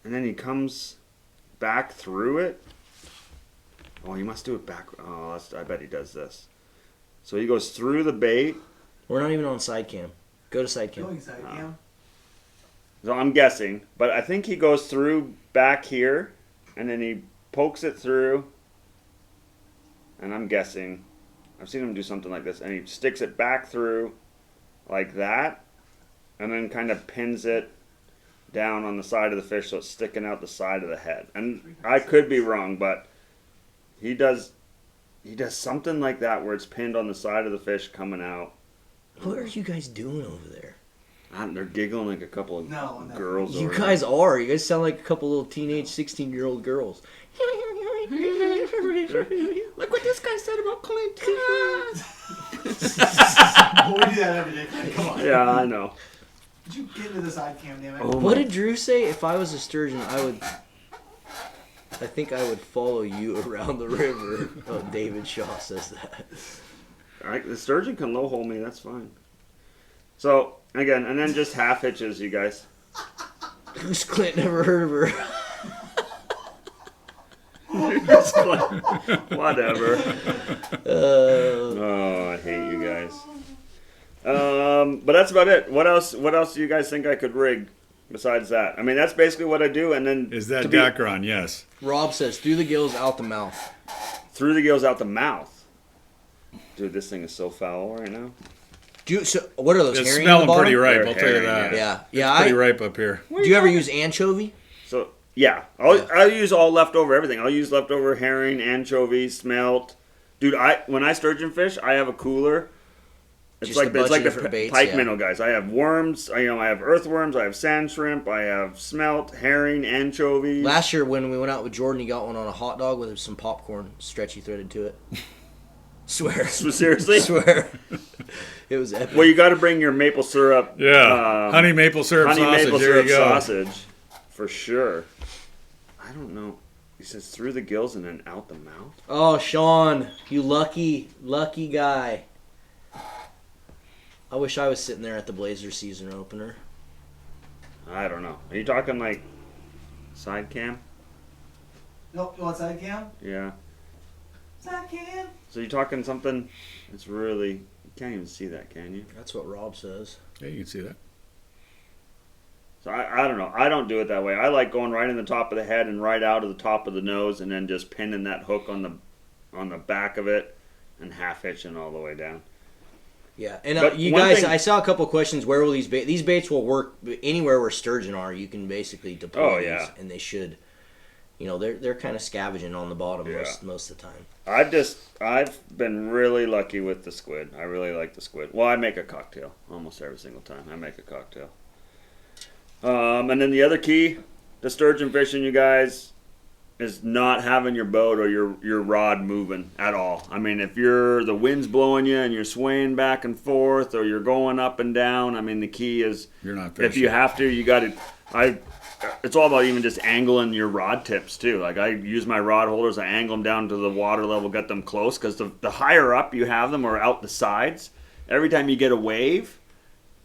and then he comes back through it. Oh, he must do it back. Oh, I bet he does this. So he goes through the bait.
We're not even on side cam. Go to side cam.
Going side cam.
So I'm guessing, but I think he goes through back here, and then he pokes it through, and I'm guessing, I've seen him do something like this, and he sticks it back through like that, and then kind of pins it down on the side of the fish so it's sticking out the side of the head. And I could be wrong, but he does something like that where it's pinned on the side of the fish coming out.
What are you guys doing over there?
They're giggling like a couple of girls.
You
over
guys are. You guys sound like a couple little teenage 16-year-old girls. Look what this guy said about Clint.
We do that every day. Come on.
Yeah, I know.
Did you get into the side cam, damn it?
What did Drew say? If I was a sturgeon, I think I would follow you around the river. Oh, David Shaw says that.
The sturgeon can low hole me. That's fine. So again, and then just half hitches, you guys.
Who's Clint? Never heard of her.
Whatever. Oh, I hate you guys. But that's about it. What else do you guys think I could rig besides that? I mean, that's basically what I do. And then
is that Dacron? Yes.
Rob says through the gills, out the mouth.
Through the gills, out the mouth. Dude, this thing is so foul right now.
So what are those?
It's
herring
smelling
in the bottom?
pretty ripe.
They're
I'll tell you
herring,
that.
Yeah.
It's pretty ripe up here.
Do you ever use anchovy?
So yeah, I'll use all leftover everything. I'll use leftover herring, anchovy, smelt. Dude, when I sturgeon fish, I have a cooler. It's
Just
like
a bunch of
the
different baits,
pike
yeah.
minnow guys. I have worms. I have earthworms. I have sand shrimp. I have smelt, herring, anchovies.
Last year when we went out with Jordan, he got one on a hot dog with some popcorn stretchy threaded to it. Swear.
Seriously?
Swear. It was epic.
Well, you got to bring your maple syrup.
Yeah, honey maple syrup
honey
sausage.
maple
There
syrup
you go.
sausage, for sure. I don't know. He says through the gills and then out the mouth.
Oh, Sean, you lucky guy. I wish I was sitting there at the Blazers season opener.
I don't know. Are you talking like side cam?
Nope, you want side cam?
Yeah.
Side cam?
So you're talking something that's really... You can't even see that, can you?
That's what Rob says.
Yeah, you can see that.
So I don't know. I don't do it that way. I like going right in the top of the head and right out of the top of the nose and then just pinning that hook on the back of it and half hitching all the way down.
Yeah, and
But
you
one
guys,
thing-
I saw a couple of questions. Where will these baits? These baits will work anywhere where sturgeon are. You can basically deploy
Oh, yeah.
these, and they should. You know, they're kind of scavenging on the bottom
Yeah.
most of the time.
I've been really lucky with the squid. I really like the squid. Well, I make a cocktail almost every single time. I make a cocktail. And then the other key to sturgeon fishing, you guys, is not having your boat or your rod moving at all. I mean, if the wind's blowing you and you're swaying back and forth or you're going up and down, I mean, the key is
You're not fishing.
if you have to, you got to. It's all about even just angling your rod tips too. Like I use my rod holders, I angle them down to the water level, get them close, because the higher up you have them or out the sides, every time you get a wave,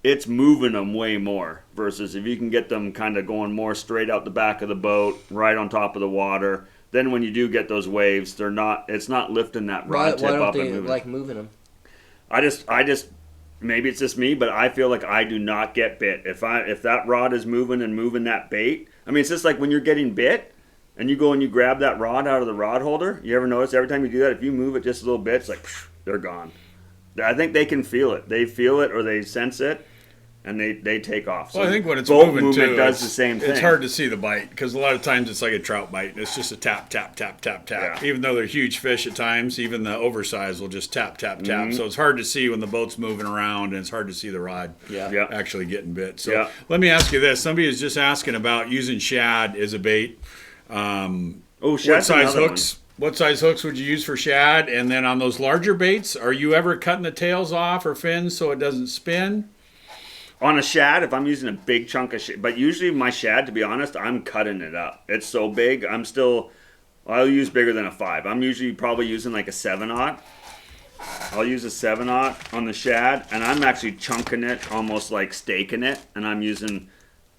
it's moving them way more. Versus if you can get them kind of going more straight out the back of the boat, right on top of the water, then when you do get those waves, it's not lifting that rod tip
Why don't
up and
they
moving.
like moving them?
I just maybe it's just me, but I feel like I do not get bit. If that rod is moving and moving that bait, I mean, it's just like when you're getting bit and you go and you grab that rod out of the rod holder. You ever notice every time you do that, if you move it just a little bit, it's like they're gone. I think they can feel it. They feel it or they sense it. and they take off. So
Well, I think when it's
boat
moving
movement
too,
does
it's,
the same thing.
It's hard to see the bite because a lot of times it's like a trout bite. And it's just a tap, tap, tap, tap, tap.
Yeah.
Even though they're huge fish at times, even the oversized will just tap, tap, tap.
Mm-hmm.
So it's hard to see when the boat's moving around, and it's hard to see the rod
Yeah.
actually getting bit. So
Yeah.
let me ask you this: somebody is just asking about using shad as a bait.
Oh,
What
shad's
size
another
hooks? What size hooks would you use for shad? And then on those larger baits, are you ever cutting the tails off or fins so it doesn't spin?
On a shad, if I'm using a big chunk of shad, but usually my shad, to be honest, I'm cutting it up. It's so big, I'll use bigger than a 5. I'm usually probably using like a 7/0. I'll use a 7/0 on the shad, and I'm actually chunking it, almost like staking it, and I'm using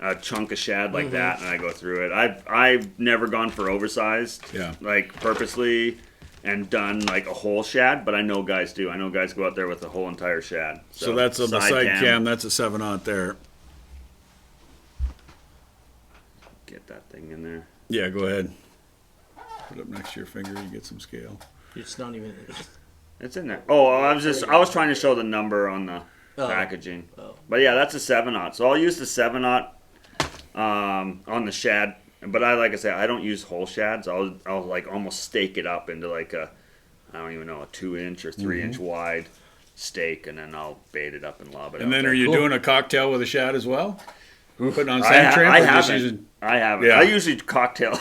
a chunk of shad like that, and I go through it. I've never gone for oversized, like purposely, and done like a whole shad, but I know guys do. I know guys go out there with a whole entire shad.
So that's on the side cam. That's a 7/0 there.
Get that thing in there.
Yeah, go ahead. Put it up next to your finger. You get some scale.
It's not even.
It's in there. Oh, I was trying to show the number on the packaging.
Oh.
But yeah, that's a 7/0. So I'll use the 7/0 on the shad. But like I said, I don't use whole shads. I'll like almost stake it up into like I don't even know, a 2-inch or 3-inch wide stake, and then I'll bait it up and lob it.
And
out
then
there.
are you doing a cocktail with a shad as well? Putting on sand trim?
I
or just
haven't.
using-
I haven't.
Yeah.
I usually cocktail.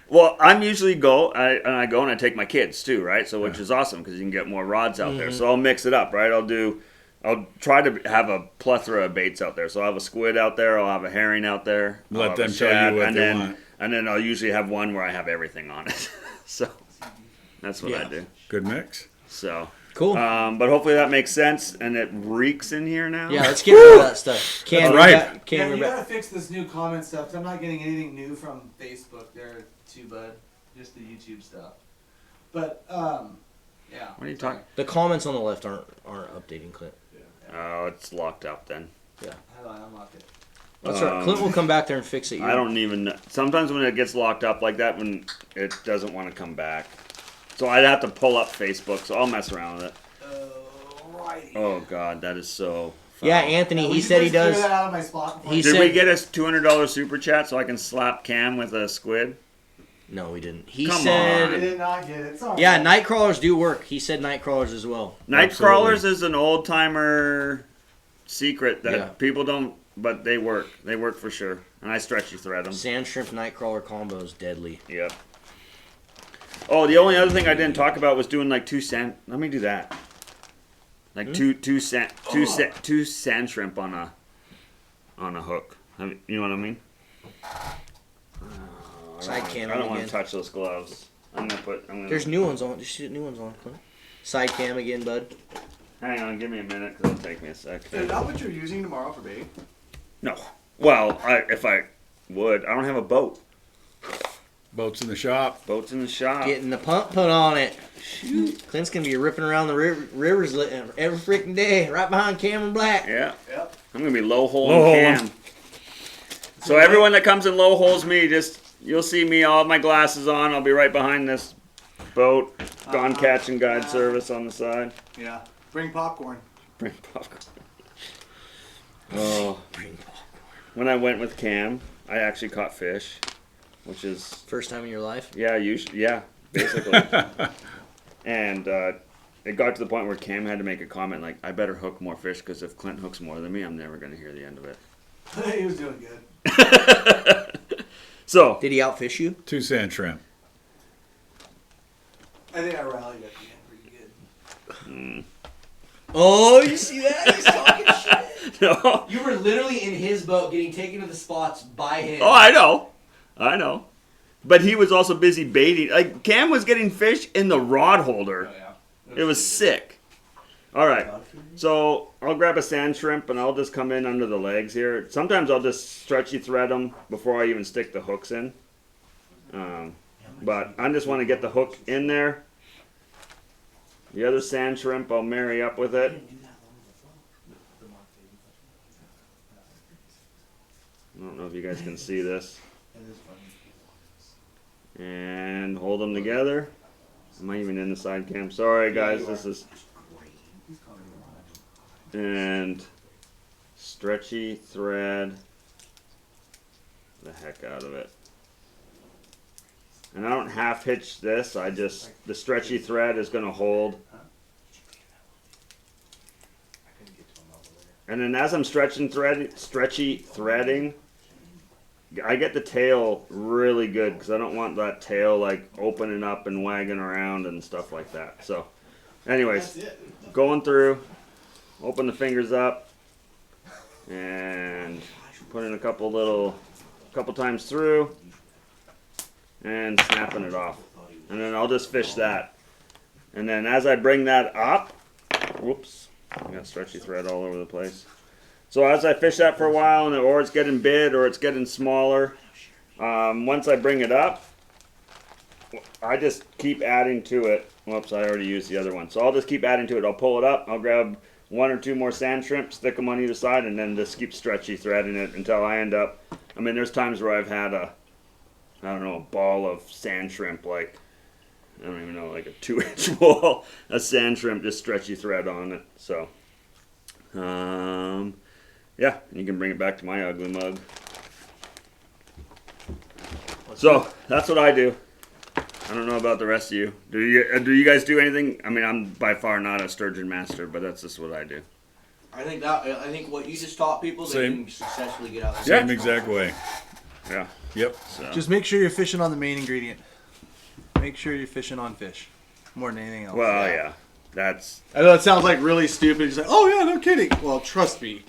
Well, I'm usually I go and I take my kids too, right? So which is awesome because you can get more rods out there. So I'll mix it up, right? I'll try to have a plethora of baits out there. So I'll have a squid out there. I'll have a herring out there. I'll
Let
have
them
a
tell
shad,
you what
and
they
then,
want.
And then I'll usually have one where I have everything on it. So that's what I do.
Good mix.
So
Cool.
but hopefully that makes sense, and it reeks in here now.
Yeah, let's get rid of that stuff.
That's right.
Yeah, you gotta fix this new comment stuff. 'Cause I'm not getting anything new from Facebook there too, bud. Just the YouTube stuff. But yeah.
What are you talking?
The comments on the left aren't updating, Clint.
Oh, it's locked up then.
Yeah.
How do I unlock it?
That's right. Clint will come back there and fix it.
I don't even know. Sometimes when it gets locked up like that, when it doesn't want to come back. So I'd have to pull up Facebook, so I'll mess around with it.
Alrighty.
Oh, God, that is so foul.
Yeah, Anthony,
Will
he
you
said he
guys clear
does.
that out of my spot before
He
I-
Did
said-
we get a $200 super chat so I can slap Cam with a squid?
No, we didn't. He
Come
said.
on.
I did not get it. Sorry.
Yeah, Nightcrawlers do work. He said Nightcrawlers as well.
Nightcrawlers is an old-timer secret that
Yeah.
people don't, but they work. They work for sure. And I stretchy thread them.
Sand shrimp Nightcrawler combo is deadly.
Yep. Oh, the only other thing I didn't talk about was doing like two sand. Let me do that. Like two sand shrimp on a hook. You know what I mean?
Side cam
I don't want
again.
to touch those gloves. I'm gonna.
There's new ones on. Just new ones on. Clint. Side cam again, bud.
Hang on, give me a minute because it'll take me a sec.
Is that what you're using tomorrow for bait?
No. Well, if I would, I don't have a boat.
Boats in the shop.
Boat's in the shop.
Getting the pump put on it. Shoot. Clint's gonna be ripping around the rivers every freaking day, right behind Cameron Black.
Yeah.
Yep.
I'm gonna be low hole
Low
and
hole.
Cam. So everyone that comes in low holes me, you'll see me, all my glasses on. I'll be right behind this boat. Gone catch and guide service on the side.
Yeah. Bring popcorn.
Bring popcorn. Oh. When I went with Cam, I actually caught fish, which is
First time in your life.
yeah, basically. And it got to the point where Cam had to make a comment like, "I better hook more fish because if Clint hooks more than me, I'm never going to hear the end of it."
He was doing good.
So
Did he outfish you?
2 sand shrimp.
I think I rallied at the end pretty good.
Oh, you see that? He's talking shit.
no.
You were literally in his boat getting taken to the spots by him.
Oh, I know. But he was also busy baiting. Like Cam was getting fish in the rod holder.
Oh, yeah.
It was sick. All right. So I'll grab a sand shrimp and I'll just come in under the legs here. Sometimes I'll just stretchy thread them before I even stick the hooks in. But I just want to get the hook in there. The other sand shrimp I'll marry up with it. I don't know if you guys can see this. And hold them together. Am I even in the side cam? Sorry guys, this is... And stretchy thread the heck out of it. And I don't half hitch this, the stretchy thread is going to hold. And then as I'm stretchy threading, I get the tail really good because I don't want that tail like opening up and wagging around and stuff like that. So anyways, going through, open the fingers up and put in a couple times through and snapping it off. And then I'll just fish that. And then as I bring that up, whoops, I got stretchy thread all over the place. So as I fish that for a while, or it's getting big or it's getting smaller, once I bring it up, I just keep adding to it. Whoops, I already used the other one. So I'll just keep adding to it. I'll pull it up, I'll grab 1 or 2 more sand shrimp, stick them on either side, and then just keep stretchy threading it until I end up, I mean, there's times where I've had a ball of sand shrimp, like, I don't even know, like a 2-inch ball of sand shrimp, just stretchy thread on it. So, yeah, you can bring it back to my ugly mug. So that's what I do. I don't know about the rest of you. Do you guys do anything? I mean, I'm by far not a sturgeon master, but that's just what I do.
I think what you just taught people, they can successfully get out.
Same exact way.
Yeah.
Yep.
So.
Just make sure you're fishing on the main ingredient. Make sure you're fishing on fish more than anything else.
Well, yeah. That's.
I know it sounds like really stupid. He's like, oh yeah, no kidding. Well, trust me.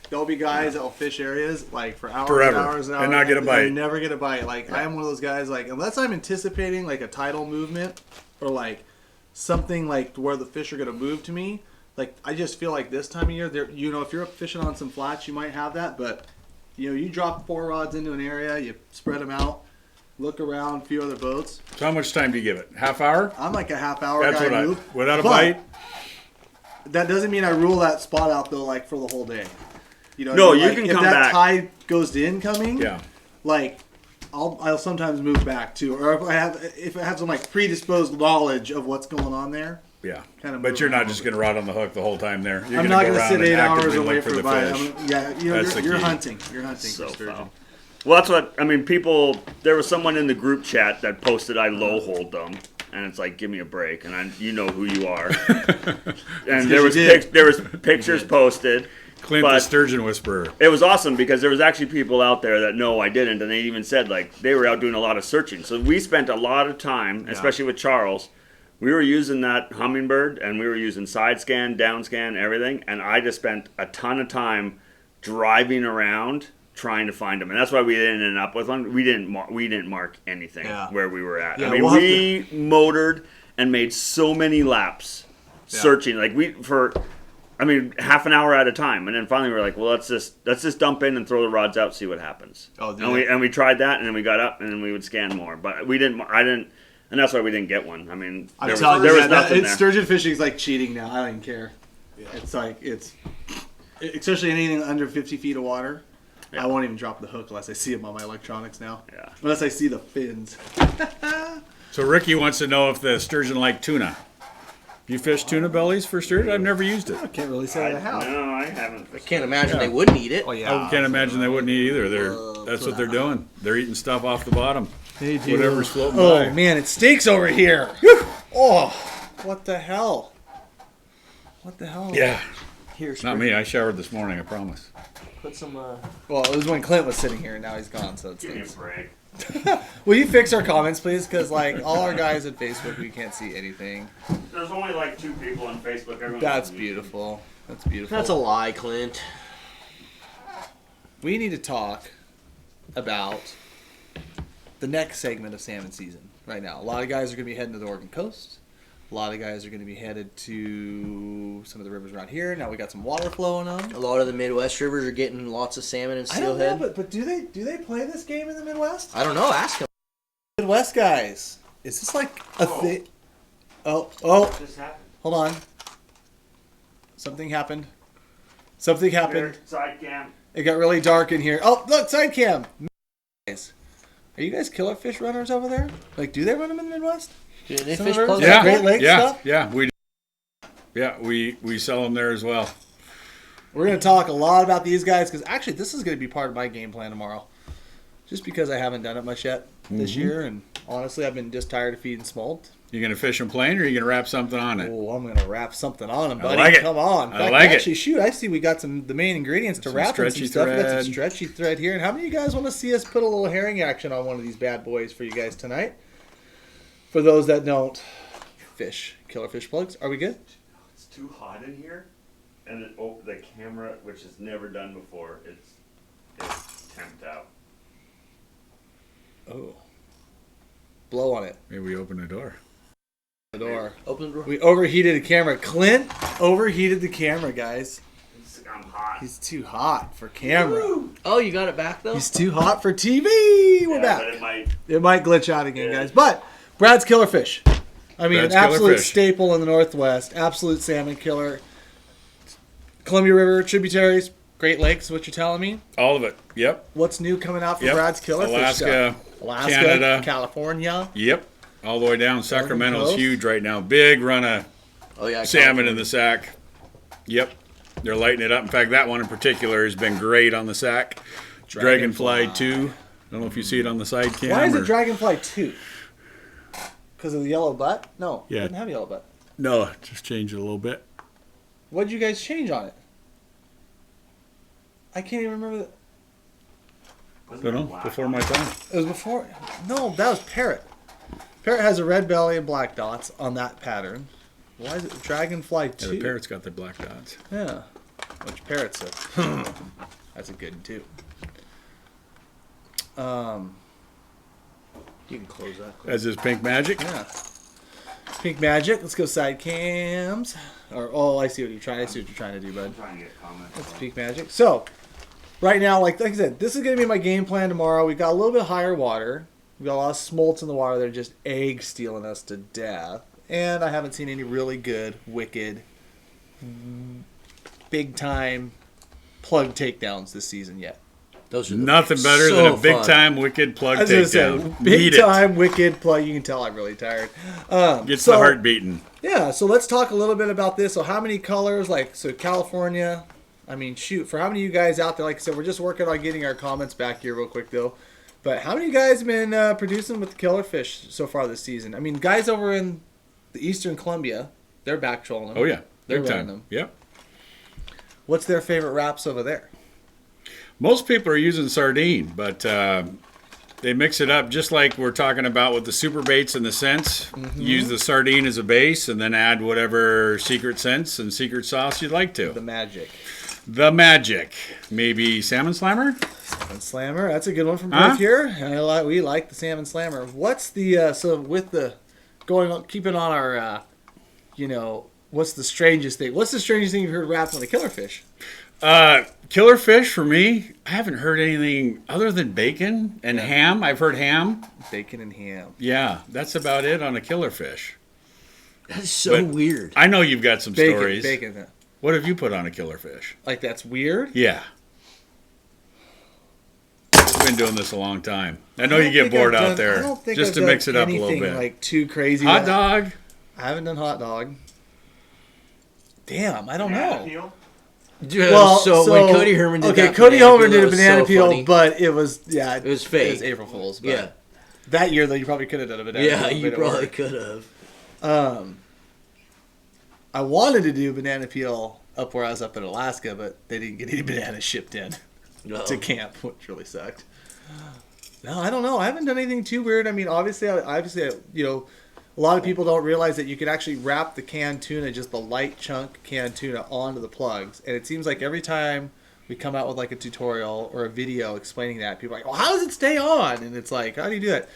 There'll be guys that will fish areas like for hours
Forever.
and hours and hours
And not get a bite.
Never get a bite. Like I'm one of those guys. Like unless I'm anticipating like a tidal movement or like something like where the fish are gonna move to me. Like I just feel like this time of year, there. You know, if you're fishing on some flats, you might have that. But you know, you drop 4 rods into an area, you spread them out, look around, a few other boats.
So how much time do you give it? Half hour?
I'm like a half hour
That's
guy.
what without a bite?
That doesn't mean I rule that spot out though, like for the whole day. You know,
No,
I mean?
you
Like,
can
if
come
that
back.
tide goes to incoming,
Yeah.
like I'll sometimes move back too, or if I have some like predisposed knowledge of what's going on there.
Yeah.
Kind of
But you're
moving
not just going to rot on the hook the whole time there. You're
I'm
gonna
not
go
going to
around
sit
and
8 hours
actively
away
look
for
the
a bite.
fish.
Yeah, you know,
That's the
you're
key.
hunting. You're hunting
So
for sturgeon.
foul. Well, that's what I mean. There was someone in the group chat that posted I low hold them, and it's like, give me a break, and you know who you are. And there was pictures posted.
Clint
but
the Sturgeon Whisperer.
it was awesome because there was actually people out there that no, I didn't, and they even said like they were out doing a lot of searching. So we spent a lot of time, especially with Charles. We were using that Hummingbird, and we were using side scan, down scan, everything, and I just spent a ton of time driving around trying to find them, and that's why we didn't end up with one. We didn't mark anything where we were at.
Yeah,
I mean, we motored and made so many laps searching, like half an hour at a time, and then finally we were like, well, let's just dump in and throw the rods out, see what happens. And we tried that, and then we got up, and then we would scan more, but I didn't. And that's why we didn't get one. I mean, there was nothing there.
Sturgeon fishing is like cheating now. I don't even care. Yeah. It's like especially anything under 50 feet of water. Yeah. I won't even drop the hook unless I see them on my electronics now. Yeah. Unless I see the fins.
So Ricky wants to know if the sturgeon like tuna. You fish tuna bellies for sturgeon? I've never used it.
I can't really say I have.
No, I haven't.
I can't imagine they wouldn't eat it.
Oh yeah.
I can't imagine they wouldn't eat either. That's what they're doing. They're eating stuff off the bottom.
They do.
Whatever's floating
by.
by.
Man, it stinks over here. Oh, what the hell? What the hell?
Yeah.
Here,
Not me. I showered this morning, I promise.
Put some.
Well, it was when Clint was sitting here, and now he's gone, so it
Give me a
stinks.
break.
Will you fix our comments, please? Because like all our guys at Facebook, we can't see anything.
There's only like 2 people on Facebook. Everyone's
That's
on YouTube.
beautiful. That's beautiful.
That's a lie, Clint.
We need to talk about the next segment of salmon season right now. A lot of guys are going to be heading to the Oregon coast. A lot of guys are going to be headed to some of the rivers around here. Now we got some water flowing on.
A lot of the Midwest rivers are getting lots of salmon and
I don't know,
steelhead.
but do they play this game in the Midwest?
I don't know. Ask them.
Midwest guys, is this like a thing? Oh!
This happened.
Hold on. Something happened. Something happened.
Here, side cam.
It got really dark in here. Oh, look, side cam. Guys, are you guys killer fish runners over there? Like, do they run them in the Midwest?
Do they
Some
fish
rivers?
close?
Great Lakes
yeah,
stuff?
yeah. We sell them there as well.
We're going to talk a lot about these guys because actually this is going to be part of my game plan tomorrow. Just because I haven't done it much yet this year, and honestly, I've been just tired of feeding smolt.
You gonna fish them plain, or you gonna wrap something on it?
Oh, I'm going to wrap something on them, buddy.
like it.
Come on.
I like it.
Actually, shoot, I see we got the main ingredients to wrap some
stretchy
stuff. We got some
thread.
stretchy thread here. And how many of you guys want to see us put a little herring action on one of these bad boys for you guys tonight? For those that don't fish, killer fish plugs, are we good?
It's too hot in here, and the camera, which is never done before, it's temped out.
Oh. Blow on it.
Maybe we open the door.
The door.
Open the door.
We overheated the camera. Clint overheated the camera, guys.
I'm hot.
He's too hot for camera.
Woo!
Oh, you got it back though?
He's too hot for TV. We're
Yeah,
back.
but
It might glitch out again,
Yeah.
guys. But Brad's killer fish. I mean,
Brad's
an
killer
absolute
fish.
staple in the Northwest. Absolute salmon killer. Columbia River, tributaries, Great Lakes, is what you're telling me.
All of it. Yep.
What's new coming out for
Yep.
Brad's killer fish
Alaska,
stuff? Alaska,
Canada.
California.
Yep. All the way down. Sacramento's
Coast.
huge right now. Big run of
Oh yeah.
salmon in the sack. Yep. They're lighting it up. In fact, that one in particular has been great on the sack. Dragonfly 2. I don't know if you see it on the side cam.
Why is it
or-
Dragonfly 2? Because of the yellow butt? No,
Yeah.
it didn't have a yellow butt.
No, just change it a little bit.
What did you guys change on it? I can't even remember.
Don't know. Before my time.
It was before. No, that was Parrot. Parrot has a red belly and black dots on that pattern. Why is it Dragonfly 2?
Yeah, the parrot's got the black dots.
Yeah. Which Parrot's a... That's a good one, too.
You can close that.
As is Pink Magic.
Yeah. Pink Magic. Let's go side cams. I see what you're trying. I see what you're trying to do, bud.
I'm trying to get comments.
That's Peak Magic. So, right now, like I said, this is going to be my game plan tomorrow. We got a little bit higher water. We got a lot of smolts in the water. They're just egg stealing us to death. And I haven't seen any really good, wicked, big time plug takedowns this season yet.
Those are
Nothing better
so
than a big
fun.
time wicked plug
I was going to say,
takedown.
big
Need
time, wicked plug. You can tell I'm really tired.
it. Gets
so-
the heart beating.
Yeah, so let's talk a little bit about this. So how many colors, so California, I mean, shoot, for how many of you guys out there, like I said, we're just working on getting our comments back here real quick, though. But how many of you guys have been producing with the killer fish so far this season? I mean, guys over in the Eastern Columbia, they're back trolling them.
Oh, yeah.
They're
Big
running
time.
them.
Yep.
What's their favorite wraps over there?
Most people are using sardine, but they mix it up just like we're talking about with the super baits and the scents.
Mm-hmm.
Use the sardine as a base and then add whatever secret scents and secret sauce you'd like to.
The Magic.
The magic. Maybe Salmon Slammer?
Salmon Slammer. That's a good one from
Huh?
both here. We like the Salmon Slammer. What's the, so with the, keeping on our, what's the strangest thing? What's the strangest thing you've heard wrapped on a killer fish?
Killer fish for me, I haven't heard anything other than bacon and ham. I've heard ham.
Bacon and ham.
Yeah, that's about it on a killer fish.
That is so
But-
weird.
I know you've got some stories.
Bacon.
What have you put on a killer fish?
Like, that's weird?
Yeah. I've been doing this a long time. I know you get bored out there. Just to mix it up a little bit.
Like too crazy.
Hot dog?
I haven't done hot dog. Damn, I don't know.
Peel?
Dude,
Well,
so when Cody Herman did that
Cody
banana
Homer
peel,
did a
it was
banana
so
peel,
funny.
but it was it
was fake.
It was April Fool's. But
Yeah.
that year though, you probably could have done a banana.
Yeah,
peel,
you
but it
probably
worked.
could have.
I wanted to do banana peel up where I was up in Alaska, but they didn't get any bananas shipped in
No.
to camp, which really sucked. No, I don't know. I haven't done anything too weird. I mean, obviously, a lot of people don't realize that you can actually wrap the canned tuna, just the light chunk canned tuna, onto the plugs. And it seems like every time we come out with like a tutorial or a video explaining that, people are like, well, how does it stay on? And it's like, how do you do it?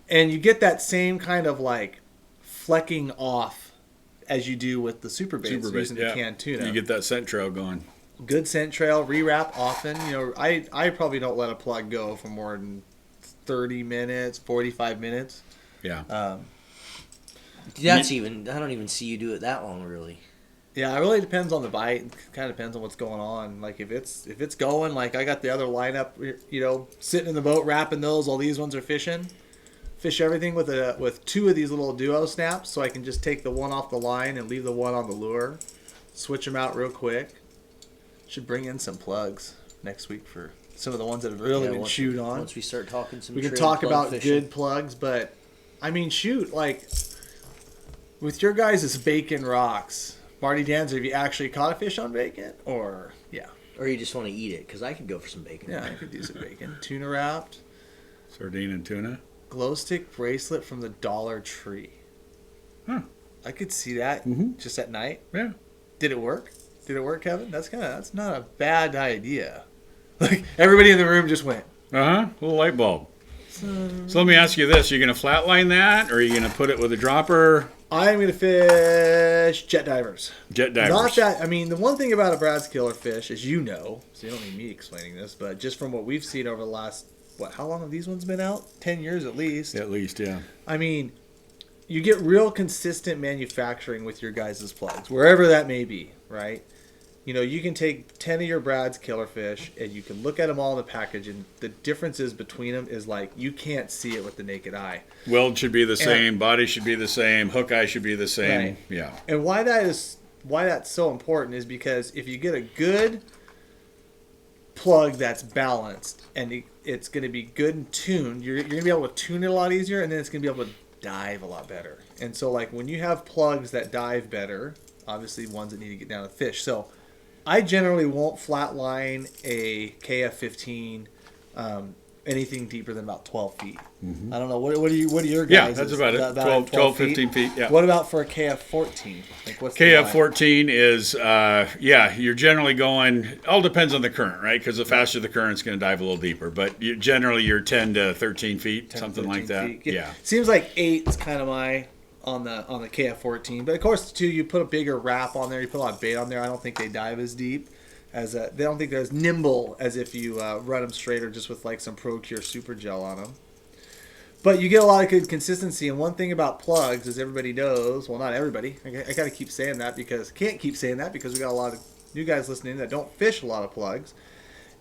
And you get that same kind of like flecking off as you do with the super baits using the canned tuna.
You get that scent trail going.
Good scent trail, rewrap often. I probably don't let a plug go for more than 30 minutes, 45 minutes.
Yeah.
That's even. I don't even see you do it that long, really.
Yeah, it really depends on the bite. It kind of depends on what's going on. Like if it's going, like I got the other lineup, sitting in the boat wrapping those while these ones are fishing. Fish everything with two of these little duo snaps, so I can just take the one off the line and leave the one on the lure. Switch them out real quick. Should bring in some plugs next week for some of the ones that have really been chewed on.
Once we start talking some
we can
trade
talk
plug
about
fishing.
good plugs, but I mean, shoot, like with your guys' bacon rocks, Marty Danzer, have you actually caught a fish on bacon? Or, yeah.
Or you just want to eat it, because I could go for some bacon.
Yeah, I could do some bacon. Tuna wrapped.
Sardine and tuna.
Glow stick bracelet from the Dollar Tree.
Huh.
I could see that just at night.
Yeah.
Did it work? Did it work, Kevin? That's not a bad idea. Like everybody in the room just went.
Little light bulb. So let me ask you this: you're going to flatline that, or are you going to put it with a dropper?
I'm going to fish jet divers.
Jet divers.
Not that. I mean, the one thing about a Brad's killer fish, as you know, so you don't need me explaining this, but just from what we've seen over the last, how long have these ones been out? 10 years at least.
At least, yeah.
I mean, you get real consistent manufacturing with your guys' plugs, wherever that may be, right? You know, you can take 10 of your Brad's killer fish and you can look at them all in the package, and the differences between them is like you can't see it with the naked eye.
Weld should be the same, body should be the same, hook eye should be the same.
Right.
Yeah.
And why that's so important is because if you get a good plug that's balanced and it's going to be good and tuned, you're going to be able to tune it a lot easier, and then it's going to be able to dive a lot better. And so like when you have plugs that dive better, obviously ones that need to get down to fish. So I generally won't flatline a KF15 anything deeper than about 12 feet. Mm-hmm. I don't know. What are your guys?
Yeah, that's about it. 12, 15 feet. Yeah.
What about for a KF14? Like what's
KF14 is, you're generally going, all depends on the current, right? Because the faster the current, it's going to dive a little deeper. But generally you're 10 to 13 feet, something like that.
Feet.
Yeah.
Seems like 8 is kind of my... on the KF14, but of course too, you put a bigger wrap on there, you put a lot of bait on there. I don't think they dive as deep as they don't think they're as nimble as if you run them straight or just with like some ProCure super gel on them. But you get a lot of good consistency. And one thing about plugs, as everybody knows, well, not everybody. I got to keep saying that because can't keep saying that because we got a lot of new guys listening that don't fish a lot of plugs.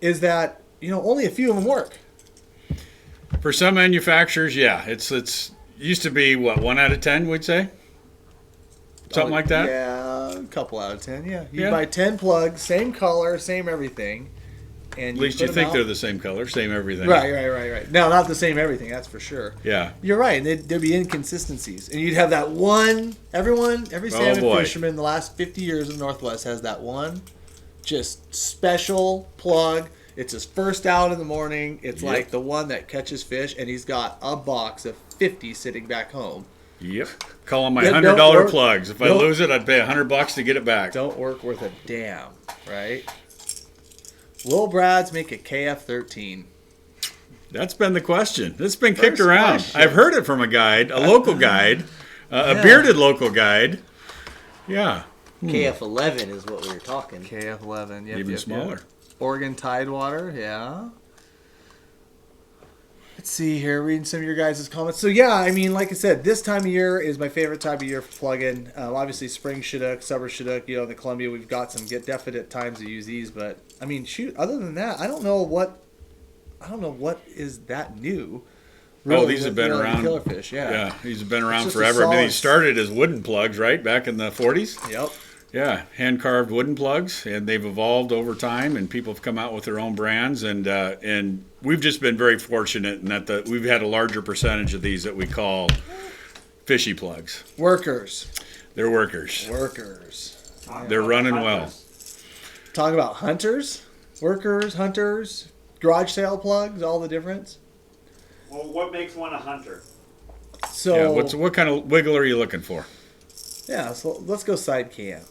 Is that only a few of them work.
For some manufacturers, yeah, it's. Used to be, 1 out of 10, we'd say? Something like that?
Yeah, a couple out of 10, yeah. You buy 10 plugs, same color, same everything. And
at least you think they're the same color, same everything.
Right. No, not the same everything, that's for sure.
Yeah.
You're right, there'd be inconsistencies. And you'd have that one, every salmon fisherman in the last 50 years in the Northwest has that one just special plug. It's his first out in the morning. It's like the one that catches fish, and he's got a box of 50 sitting back home.
Yep. Call them my $100 plugs. If I lose it, I'd pay $100 to get it back.
Don't work worth a damn, right? Will Brad's make a KF13?
That's been the question. It's been kicked around.
Question.
I've heard it from a guide, a local guide, a bearded local guide. Yeah.
KF11 is what we were talking.
KF11,
Even smaller.
Oregon Tidewater, yeah. Let's see here, reading some of your guys' comments. So yeah, I mean, like I said, this time of year is my favorite time of year for plug-in. Obviously, spring Chinook, summer Chinook. In the Columbia, we've got some definite times to use these. But I mean, shoot. Other than that, I don't know what is that new. Really,
these have been around.
Killerfish, yeah.
Yeah, these have been around forever. I mean, these started as wooden plugs, right, back in the 40s.
Yep.
Yeah, hand-carved wooden plugs, and they've evolved over time, and people have come out with their own brands, and we've just been very fortunate in that we've had a larger percentage of these that we call fishy plugs.
Workers.
They're workers. They're running well.
Talking about hunters, workers, hunters, garage sale plugs, all the difference.
Well, what makes one a hunter?
So
yeah, what kind of wiggle are you looking for?
Yeah, so let's go side cam.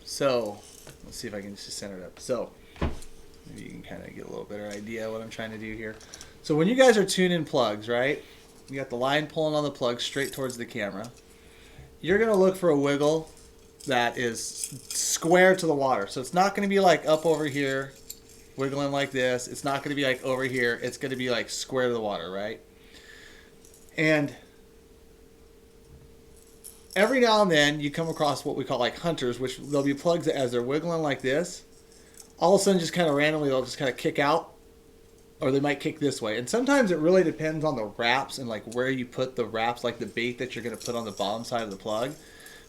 So, let's see if I can just center it up. So, maybe you can kind of get a little better idea of what I'm trying to do here. So, when you guys are tuning plugs, right? You got the line pulling on the plug straight towards the camera. You're going to look for a wiggle that is square to the water. So, it's not going to be like up over here, wiggling like this. It's not going to be like over here. It's going to be like square to the water, right? And every now and then you come across what we call like hunters, which there'll be plugs that as they're wiggling like this, all of a sudden just kind of randomly they'll just kind of kick out, or they might kick this way. And sometimes it really depends on the wraps and like where you put the wraps, like the bait that you're going to put on the bottom side of the plug.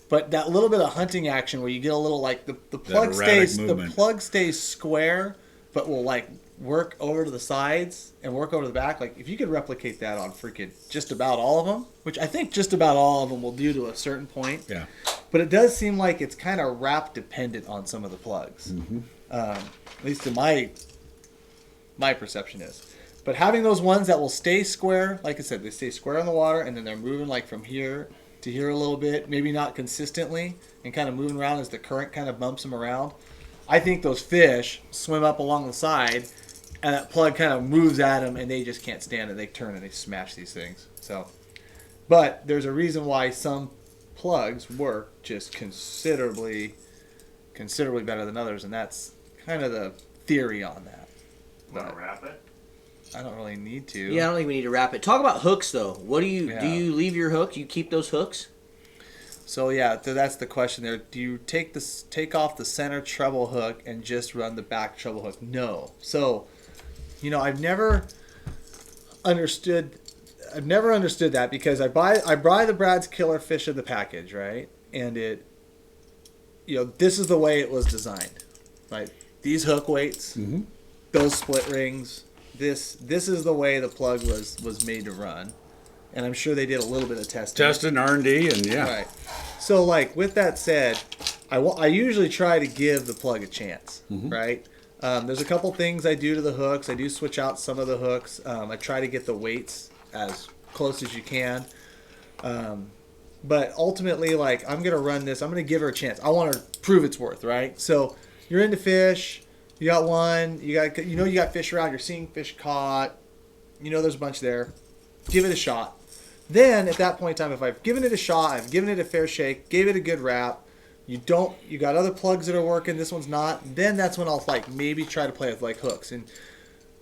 But that little bit of hunting action where you get a little like the plug stays
movement.
the plug stays square, but will like work over to the sides and work over to the back. Like if you could replicate that on freaking just about all of them, which I think just about all of them will do to a certain point.
Yeah.
But it does seem like it's kind of wrap dependent on some of the plugs. At least in my perception is. But having those ones that will stay square, like I said, they stay square in the water, and then they're moving like from here to here a little bit, maybe not consistently, and kind of moving around as the current kind of bumps them around. I think those fish swim up along the side, and that plug kind of moves at them, and they just can't stand it. They turn and they smash these things. So, but there's a reason why some plugs work just considerably better than others, and that's kind of the theory on that.
Want to wrap it?
I don't really need to.
Yeah, I don't think we need to wrap it. Talk about hooks, though. What do you do? You leave your hook? You keep those hooks?
So yeah, that's the question there. Do you take off the center treble hook and just run the back treble hook? No. So, I've never understood that because I buy the Brad's Killer Fish in the package, right? And it, this is the way it was designed, right? These hook weights, those split rings. This is the way the plug was made to run, and I'm sure they did a little bit of testing,
R&D, and yeah.
Right. So, like with that said, I usually try to give the plug a chance, right? There's a couple things I do to the hooks. I do switch out some of the hooks. I try to get the weights as close as you can, but ultimately, like I'm gonna run this. I'm gonna give her a chance. I want to prove its worth, right? So you're into fish. You got one. You got fish around. You're seeing fish caught. There's a bunch there. Give it a shot. Then at that point in time, if I've given it a shot, I've given it a fair shake, gave it a good wrap. You got other plugs that are working. This one's not. Then that's when I'll like maybe try to play with like hooks. And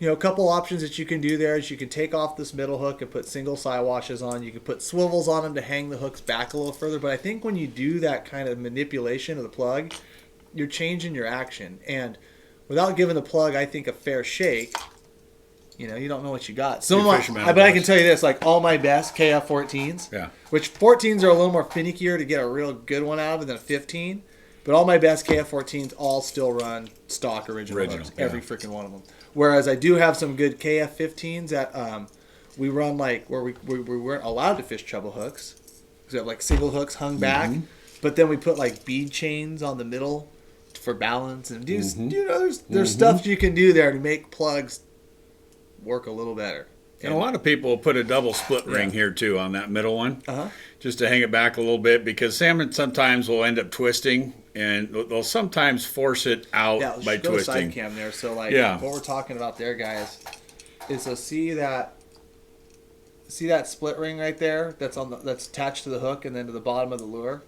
a couple options that you can do there is you can take off this middle hook and put single side washes on. You can put swivels on them to hang the hooks back a little further. But I think when you do that kind of manipulation of the plug, you're changing your action. And without giving the plug, I think, a fair shake, you don't know what you got. But I can tell you this, like all my best KF 14s, which 14s are a little more finickier to get a real good one out of than a 15, but all my best KF 14s all still run stock original hooks, every freaking one of them. Whereas I do have some good KF 15s that we run like where we weren't allowed to fish treble hooks. because we have like single hooks hung back, but then we put like bead chains on the middle for balance, and there's stuff you can do there to make plugs work a little better.
And a lot of people put a double split ring here too on that middle one, just to hang it back a little bit, because salmon sometimes will end up twisting, and they'll sometimes force it out by
go
twisting.
Side cam there. So like what we're talking about there, guys, is to see that split ring right there that's that's attached to the hook and then to the bottom of the lure.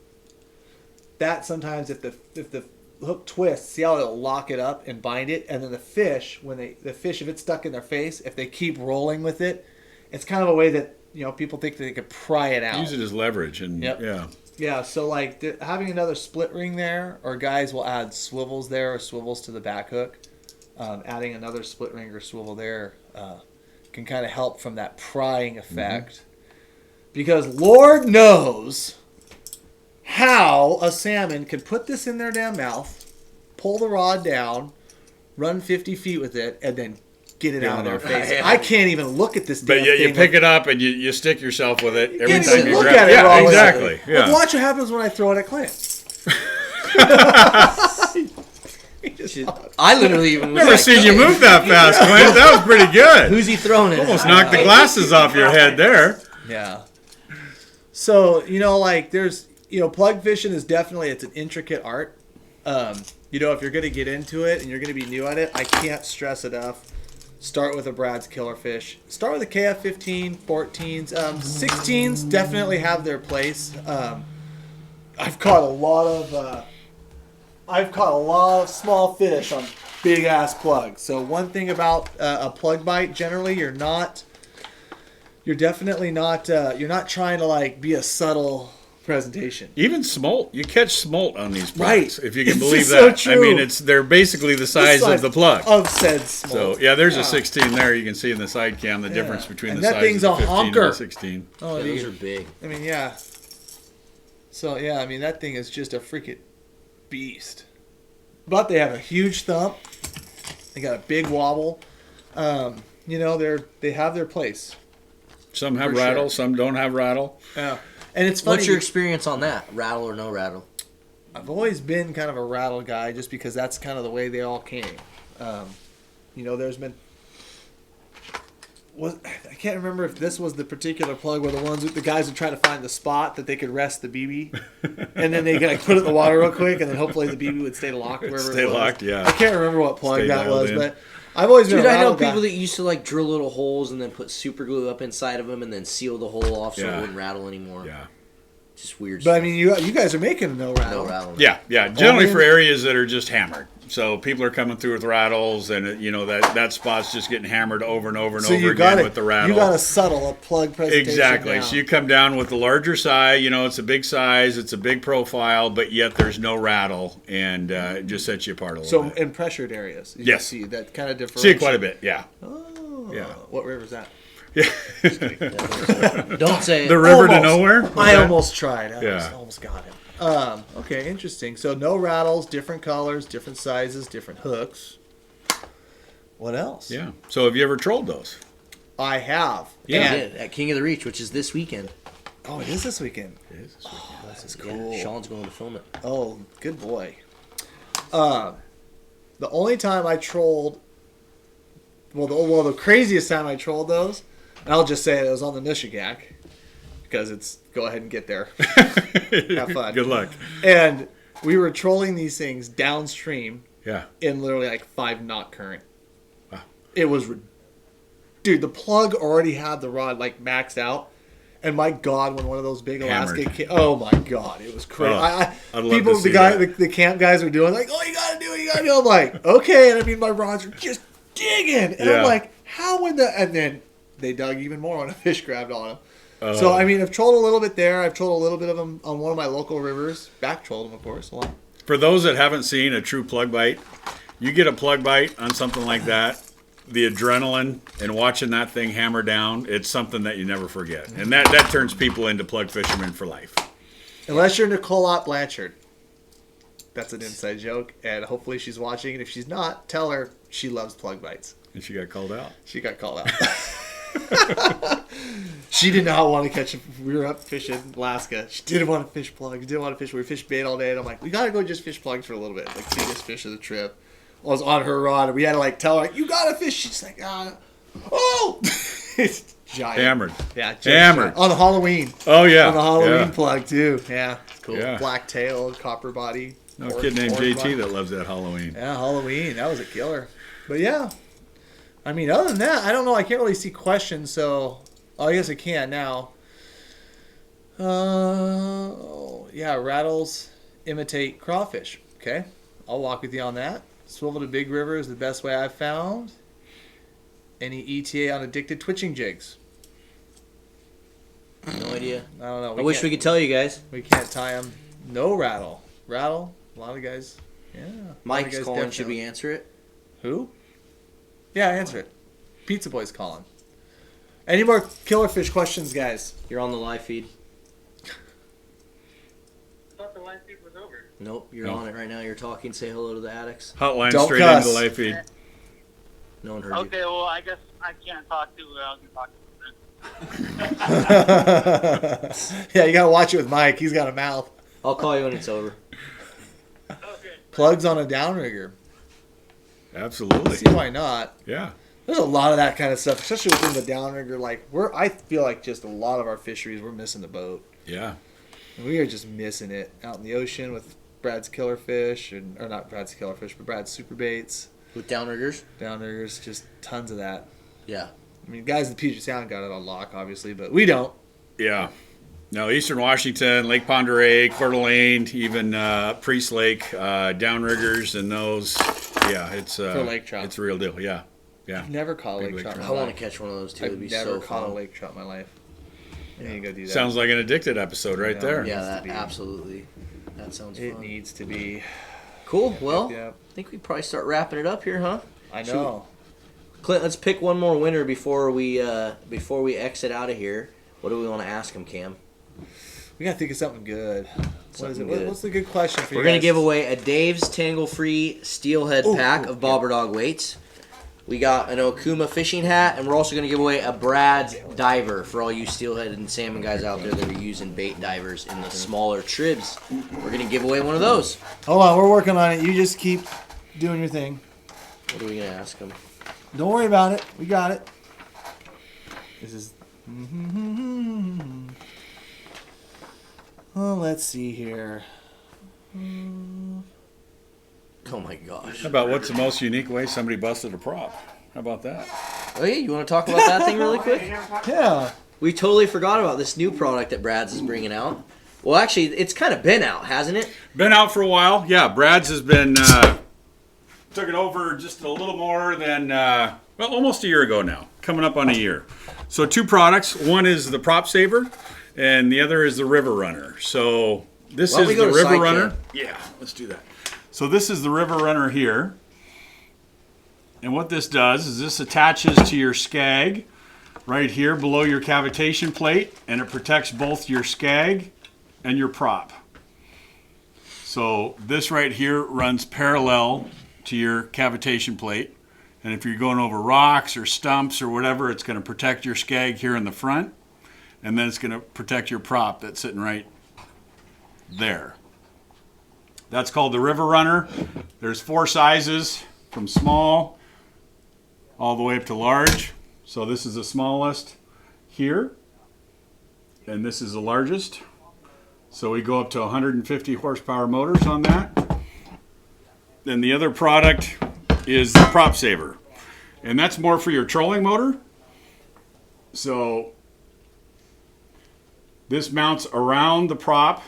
That sometimes if the hook twists, see how it'll lock it up and bind it, and then the fish if it's stuck in their face, if they keep rolling with it, it's kind of a way that people think that they could pry it out.
Use it as leverage, and
so like having another split ring there, or guys will add swivels there or swivels to the back hook. Adding another split ring or swivel there can kind of help from that prying effect, because Lord knows how a salmon can put this in their damn mouth, pull the rod down, run 50 feet with it, and then get it out of their face. I can't even look at this damn thing.
But you pick it up and you stick yourself with it every
can't
time
even
you
look
grab
at
it.
it.
Yeah, exactly. Yeah.
Like, watch what happens when I throw it at Clint.
I literally even was
Never seen you move that fast, Clint. That was pretty good.
Who's he throwing it?
Almost knocked the glasses off your head there.
Yeah. So, there's, plug fishing is definitely, it's an intricate art. If you're going to get into it and you're going to be new at it, I can't stress enough. Start with a Brad's Killer Fish. Start with a KF 15, 14s. 16s definitely have their place. I've caught a lot of small fish on big ass plugs. So one thing about a plug bite, generally you're definitely not you're not trying to be a subtle presentation.
Even smolt, you catch smolt on these plugs, if you can
It's
believe
just
that.
so true.
I mean, they're basically the size of the plug.
Of said smolt.
So there's a 16 there. You can see in the side cam the difference between
And
the
that
size
thing's
of the
a
15
honker.
and the 16.
Oh,
Those are big.
I mean, yeah. So yeah, I mean that thing is just a freaking beast. But they have a huge thump. They got a big wobble. You know, they have their place.
Some have
For
rattle,
sure.
some don't have rattle.
Yeah. And it's funny.
What's your experience on that? Rattle or no rattle?
I've always been kind of a rattle guy just because that's kind of the way they all came. You know, there's been... I can't remember if this was the particular plug where the guys would try to find the spot that they could rest the BB, and then they could like put it in the water real quick, and then hopefully the BB would stay locked wherever
Stay
it was.
locked, yeah.
I can't remember what plug
Stay
that
dialed
was,
in.
but I've always been
Dude,
a
I know
rattle
people
guy.
that used to like drill little holes and then put super glue up inside of them and then seal the hole off so
Yeah.
it wouldn't rattle anymore.
Yeah.
Just weird
But I
stuff.
mean, you guys are making no rattle.
No rattle.
Yeah, yeah. Generally
Only
for
in-
areas that are just hammered. So people are coming through with rattles, and you know that spot's just getting hammered over and over and
So
over
you
again
got
with the rattle.
You got to settle a plug presentation.
Exactly.
down.
So you come down with the larger size. You know, it's a big size, it's a big profile, but yet there's no rattle, and it just sets you apart a little
So
bit.
in pressured areas, you
Yes.
see that kind of difference.
See it quite a bit. Yeah.
Oh,
Yeah.
What river's that?
Don't say
The
it.
river to
Almost.
nowhere. Was
I
that-
almost tried. I
Yeah.
almost got it. Okay, interesting. So no rattles, different colors, different sizes, different hooks. What else?
Yeah. So have you ever trolled those?
I have.
Yeah,
And-
I did, at King of the Reach, which is this weekend.
Oh, it is this weekend.
This
is cool.
Sean's going to film it.
Oh, good boy. The only time I trolled, the craziest time I trolled those, and I'll just say it was on the Nishigak, because it's go ahead and get there. Have fun.
Good luck.
And we were trolling these things downstream
Yeah.
in literally like 5 knot current.
Wow.
It was, dude. The plug already had the rod like maxed out, and my God, when one of those big
Hammered.
Alaska, oh my God, it was crazy.
Oh, I'd love
people,
to see
the guy,
that.
the camp guys were doing like, oh, you gotta do it, you gotta do it. I'm like, okay, and I mean, my rods were just digging, and
Yeah.
I'm like, how would the? And then they dug even more when a fish grabbed on them. So I mean, I've trolled a little bit there. I've trolled a little bit of them on one of my local rivers. Back trolled them, of course. A lot.
For those that haven't seen a true plug bite, you get a plug bite on something like that, the adrenaline and watching that thing hammer down, it's something that you never forget. And that turns people into plug fishermen for life.
Unless you're Nicole Blanchard. That's an inside joke, and hopefully she's watching. And if she's not, tell her she loves plug bites.
And she got called out.
She got called out. She did not want to catch. We were up fishing Alaska. She didn't want to fish plugs. Didn't want to fish. We fished bait all day, and I'm like, we gotta go just fish plugs for a little bit. Like, biggest fish of the trip. I was on her rod, and we had to like tell her, like, you gotta fish. She's like, oh, it's giant.
Hammered.
Yeah, just
Hammered.
giant. On the Halloween.
Oh, yeah.
On the Halloween
Yeah.
plug too. Yeah, it's cool.
Yeah.
Black tail, copper body.
No kid named
orange
JT
one.
that loves that Halloween.
Yeah, Halloween. That was a killer. But yeah, I mean, other than that, I don't know. I can't really see questions, so I guess I can now. Yeah, rattles imitate crawfish. Okay, I'll walk with you on that. Swivel to big river is the best way I've found. Any ETA on addicted twitching jigs?
No idea.
I don't know.
I wish we could tell you guys.
We can't tie them. No rattle. Rattle. A lot of guys. Yeah. a lot of
Mike's
guys
calling. Should
definitely.
we answer it?
Who? Yeah, answer it. Pizza Boy's calling. Any more killer fish questions, guys?
You're on the live feed.
I thought the live feed was over.
Nope, you're
No.
on it right now. You're talking. Say hello to the addicts.
Hotline
Don't
straight
cuss.
into the live feed.
No one heard you.
Okay, well, I guess I can't talk to who I was going to talk to.
Yeah, you gotta watch it with Mike. He's got a mouth.
I'll call you when it's over.
Okay.
Plugs on a downrigger.
Absolutely.
See why not?
Yeah.
There's a lot of that kind of stuff, especially within the downrigger. Like I feel like just a lot of our fisheries, we're missing the boat.
Yeah.
We are just missing it out in the ocean with Brad's killer fish, or not Brad's killer fish, but Brad's super baits.
With downriggers?
Downriggers, just tons of that.
Yeah.
I mean, guys in Puget Sound got it on lock, obviously, but we don't.
Yeah. No, Eastern Washington, Lake Pend Oreille, Coeur d'Alene, even Priest Lake, downriggers, and those. Yeah, it's
For lake trout.
It's a real deal. Yeah. Yeah.
I've never caught a
Big
lake trout. in
I
my
want
life.
to catch one of those too.
I've
It'd be
never
so
caught
fun.
a lake trout in my life. I need to go do that.
Sounds like an addicted episode right
Yeah.
there.
Yeah,
needs to
that
be.
absolutely. That sounds
It
fun.
needs to be.
Cool. Well,
Yeah,
I think we probably start wrapping it up here, huh?
I know.
Clint, let's pick one more winner before we exit out of here. What do we want to ask him, Cam?
We gotta think of something good. What is it?
Something good.
What's the good question for you?
We're going to
guys?
give away a Dave's Tangle-Free Steelhead pack of Bobber Dog weights. We got an Okuma fishing hat, and we're also going to give away a Brad's diver for all you steelhead and salmon guys out there that are using bait divers in the smaller tribs. We're going to give away one of those.
Hold on, we're working on it. You just keep doing your thing.
What are we going to ask them?
Don't worry about it. We got it. This is. Well, let's see here.
Oh my gosh.
How about what's the most unique way somebody busted a prop? How about that?
Oh yeah, you want to talk about that thing really quick?
Yeah.
We totally forgot about this new product that Brad's is bringing out. Well, actually, it's kind of been out, hasn't it?
Been out for a while. Yeah, Brad's has been took it over just a little more than almost a year ago now. Coming up on a year. So 2 products. One is the Prop Saver, and the other is the River Runner. So this
Why don't
is
we go
the
to
River
side
Runner.
cam?
Yeah, let's do that. So this is the River Runner here. And what this does is this attaches to your skag right here below your cavitation plate, and it protects both your skag and your prop. So this right here runs parallel to your cavitation plate, and if you're going over rocks or stumps or whatever, it's going to protect your skag here in the front, and then it's going to protect your prop that's sitting right there. That's called the River Runner. There's 4 sizes from small all the way up to large. So this is the smallest here, and this is the largest. So we go up to 150 horsepower motors on that. Then the other product is the Prop Saver, and that's more for your trolling motor. So this mounts around the prop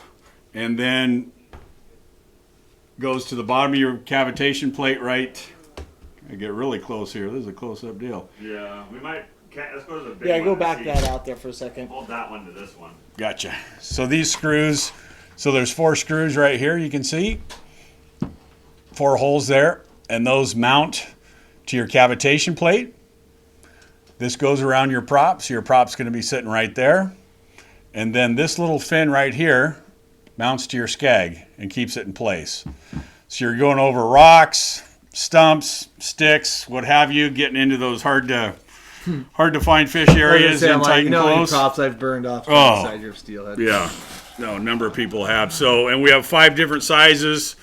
and then goes to the bottom of your cavitation plate right. I get really close here. This is a close-up deal.
Yeah, we might. Let's go to the big
Yeah,
one
go
and
back
see.
that out there for a second.
Hold that one to this one.
Gotcha. So these screws, so there's 4 screws right here, you can see. 4 holes there, and those mount to your cavitation plate. This goes around your prop, so your prop's going to be sitting right there. And then this little fin right here mounts to your skag and keeps it in place. So you're going over rocks, stumps, sticks, what have you, getting into those hard to find fish areas in tight and close.
props I've burned off
Oh.
inside your steelhead.
Yeah, no, a number of people have. So, and we have 5 different sizes.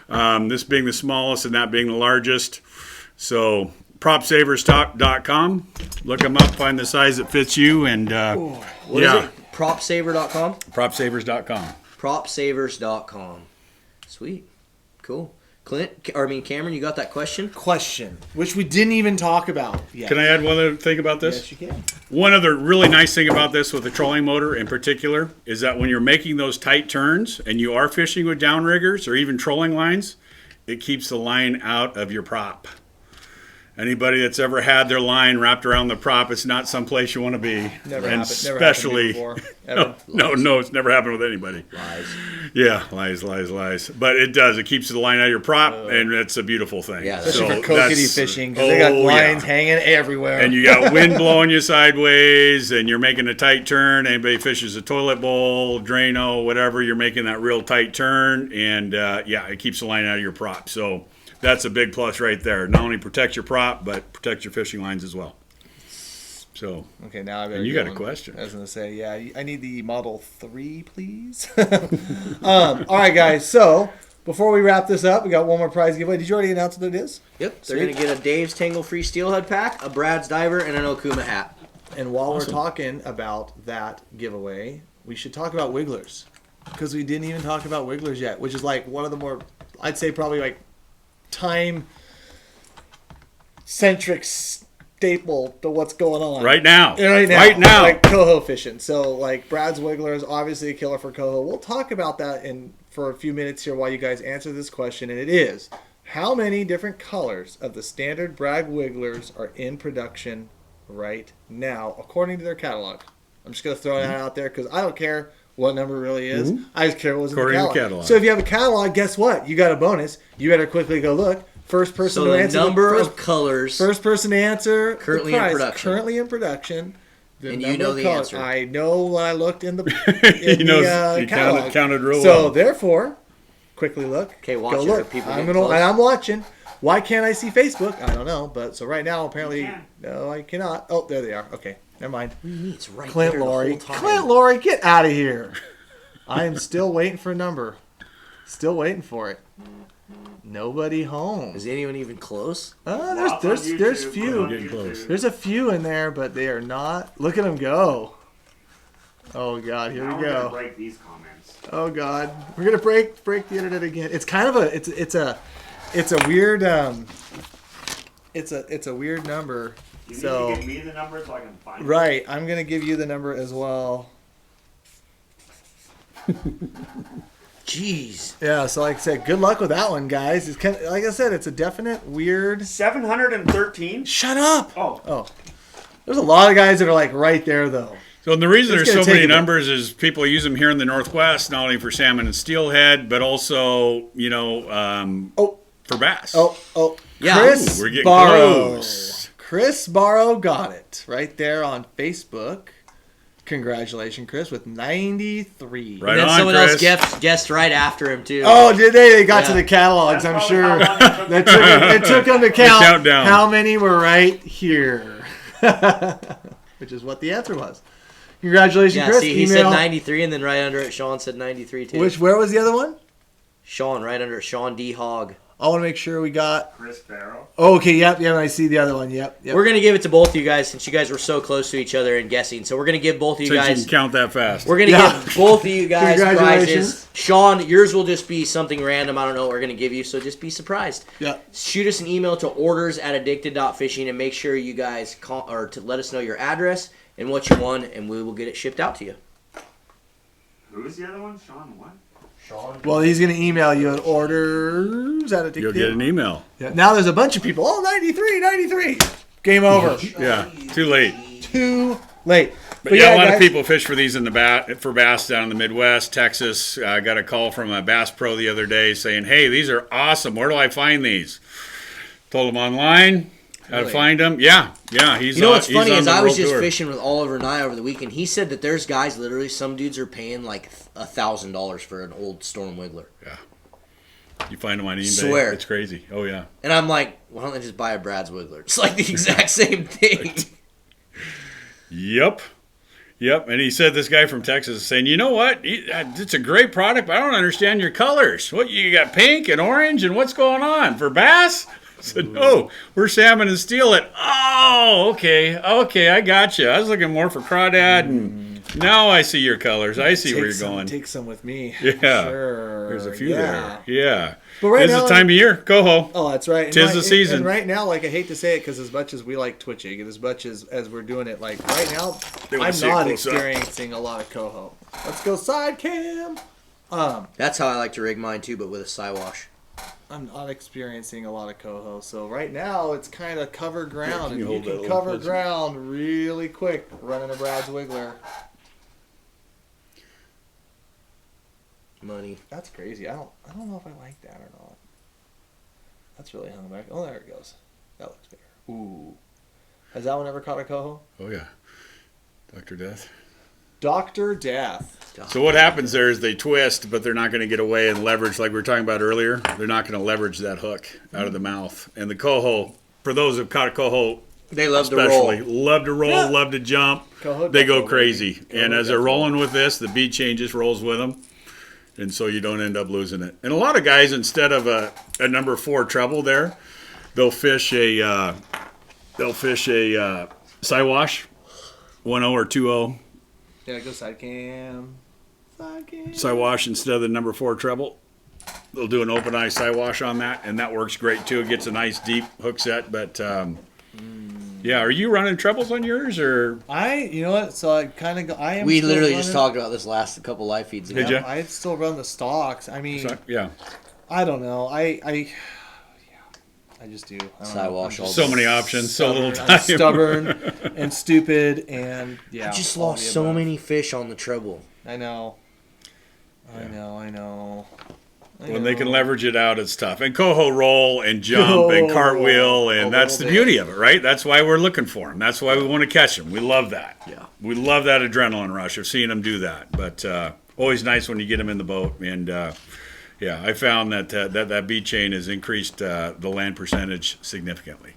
This being the smallest and that being the largest. So, propsaverstalk.com. Look them up, find the size that fits you, and
What is it? Propsaver.com?
propsavers.com.
Propsavers.com. Sweet. Cool. Cameron, you got that question?
Question, which we didn't even talk about yet.
Can I add one other thing about this?
Yes, you can.
One other really nice thing about this with the trolling motor in particular is that when you're making those tight turns and you are fishing with downriggers or even trolling lines, it keeps the line out of your prop. Anybody that's ever had their line wrapped around the prop, it's not someplace you want to be.
Never
And
happened. Never
especially,
happened to me before, ever.
no, it's never happened with anybody.
Lies.
Yeah, lies. But it does. It keeps the line out of your prop, and it's a beautiful thing.
Yeah,
Especially
So
for kokanee
that's-
fishing, because they got
oh,
lines
yeah.
hanging everywhere.
And you got wind blowing you sideways, and you're making a tight turn. Anybody fishes a toilet bowl, Drano, whatever, you're making that real tight turn, and it keeps the line out of your prop. So that's a big plus right there. Not only protect your prop, but protect your fishing lines as well. So,
Okay, now I better
and you
get
got a
one.
question.
I was going to say, yeah, I need the Model 3, please. All right, guys. So before we wrap this up, we got one more prize giveaway. Did you already announce what it is?
Yep. They're going to get a Dave's Tangle Free Steelhead pack, a Brad's Diver, and an Okuma hat.
And while
Awesome.
we're talking about that giveaway, we should talk about wigglers, because we didn't even talk about wigglers yet, which is like one of the more, I'd say probably like time-centric staple to what's going on
Right now.
Right now, like coho fishing. So like Brad's Wiggler is obviously a killer for coho. We'll talk about that for a few minutes here while you guys answer this question, and it is: how many different colors of the standard Brad Wigglers are in production right now, according to their catalog? I'm just gonna throw that out there because I don't care what number really is. I just care what was in the
According to
catalog.
catalog.
So if you have a catalog, guess what? You got a bonus. You better quickly go look. First person
So
to
the
answer
number
first
of colors.
First person to answer
Currently
the
in
prize,
production.
Currently in production.
And you know the
color.
answer.
I know when I looked in the
He knows. He
catalog.
counted real
So
well.
therefore, quickly look.
Okay, watch
Go
it.
look.
People
I'm
get
gonna,
close.
and I'm watching. Why can't I see Facebook? I don't know. But so right now, apparently,
can.
no, I cannot. Oh, there they are. Okay, never mind.
It's right
Clint
there the
Laurie.
whole time.
Clint Laurie, get out of here. I am still waiting for a number. Still waiting for it. Nobody home.
Is anyone even close?
Lots
There's
on
there's
YouTube,
few.
on
Getting
YouTube.
close.
There's a few in there, but they are not. Look at them go. Oh God, here
Now
we
we're gonna
go.
break these comments.
Oh God, we're gonna break the internet again. It's kind of a it's a weird it's a weird number.
You
So
need to give me the number so I can find it.
right, I'm gonna give you the number as well.
Jeez.
Yeah, so like I said, good luck with that one, guys. It's kind of, like I said, it's a definite weird.
713.
Shut up.
Oh,
There's a lot of guys that are like right there though.
So the reason
It's
there's
gonna
so many
take a bit.
numbers is people use them here in the Northwest, not only for salmon and steelhead, but also,
Oh,
for bass.
oh.
Yeah.
Chris
Ooh, we're getting
Barrow.
close.
Chris Barrow got it right there on Facebook. Congratulations, Chris, with 93.
Right
And then
on,
someone
Chris.
else guessed right after him too.
Oh, did they? They got to
Yeah.
the catalogs,
That's
I'm
probably
sure.
how long it took.
It took them to count
countdown.
how many were right here. Which is what the answer was. Congratulations,
yeah.
Chris.
See, he said
Email.
93, and then right under it, Sean said 93 too.
Where was the other one?
Sean right under it, Sean D Hogg.
I want to make sure we got.
Chris Barrow.
Oh, okay, yep, I see the other one. Yep.
We're gonna give it to both of you guys since you guys were so close to each other in guessing. So we're gonna give both of you
Since you
guys.
can count that fast.
We're gonna
Yeah.
give both of you guys
Congratulations.
prizes. Sean, yours will just be something random. I don't know what we're gonna give you, so just be surprised.
Yep.
Shoot us an email to orders@addicted.fishing and make sure you guys call or to let us know your address and what you won, and we will get it shipped out to you.
Who's the other one? Sean what?
Sean.
Well, he's going to email you at orders at
You'll get an email.
Yeah. Now there's a bunch of people. Oh, 93. Game over.
Yeah, too late.
Too late.
But yeah, a lot of
guys,
people fish for these in the for bass down in the Midwest, Texas. I got a call from a Bass Pro the other day saying, "Hey, these are awesome. Where do I find these?" Told him online how to
Really?
find them. Yeah. He's
You know what's
he's
funny
on
is
the
I was
world
just
tour.
fishing with Oliver and I over the weekend. He said that there's guys literally, some dudes are paying like $1,000 for an old Storm Wiggler.
You find them on eBay.
Swear.
It's crazy. Oh yeah.
And I'm like, why don't they just buy a Brad's Wiggler? It's like the exact same thing.
Yep. And he said this guy from Texas is saying, you know what? It's a great product, but I don't understand your colors. What, you got pink and orange, and what's going on? For bass? I said, no, we're salmon and steelhead. Oh, okay, I got you. I was looking more for crawdad, and now I see your colors. I see where you're going.
Take some with me.
Yeah.
Sure.
There's a few there. Yeah.
But right
This
now,
is the time of year. Coho.
Oh, that's right. And
Tis the season.
And right now, like I hate to say it, because as much as we like twitching, and as much as we're doing it, like right now,
They wanna
I'm
see it
not
close up.
experiencing a lot of coho. Let's go side cam.
That's how I like to rig mine too, but with a Siwash.
I'm not experiencing a lot of coho. So right now, it's kind of cover ground,
Can you
and you
hold that a
can
little
cover
closer?
ground really quick running a Brad's Wiggler.
Money.
That's crazy. I don't know if I like that or not. That's really hung back. Oh, there it goes. That looks better. Ooh. Has that one ever caught a coho?
Oh, yeah. Dr. Death.
Dr. Death.
So what happens there is they twist, but they're not going to get away and leverage like we were talking about earlier. They're not going to leverage that hook out of the mouth. And the coho, for those who've caught a coho,
They love to roll.
especially, love to roll,
Yeah.
love to jump.
Coho
They go
death,
crazy.
baby.
And
Coho
as they're
death.
rolling with this, the bead changes, rolls with them. And so you don't end up losing it. And a lot of guys, instead of a number 4 treble there, they'll fish a Siwash, 1-0 or 2-0
Yeah, go side cam. Side cam.
Siwash instead of the number 4 treble. They'll do an open eye Siwash on that, and that works great too. It gets a nice deep hook set. But yeah, are you running trebles on yours or?
You know what? So I kind of go. I am.
We
still
literally just
running-
talked about this last couple live feeds ago.
Did ya?
I still run the stocks. I mean,
Yeah,
I don't know. I just do. I don't know.
Siwash
I'm just
all
so many options, so little time.
I'm stubborn and stupid, and yeah.
I just
all
lost
the
so
above.
many fish on the treble.
I know. I know.
When they can leverage it out, it's tough. And coho roll and jump and cartwheel, and that's the beauty of it, right? That's why we're looking for them. That's why we want to catch them. We love that.
Yeah.
We love that adrenaline rush of seeing them do that. But always nice when you get them in the boat. And yeah, I found that that bead chain has increased the land percentage significantly.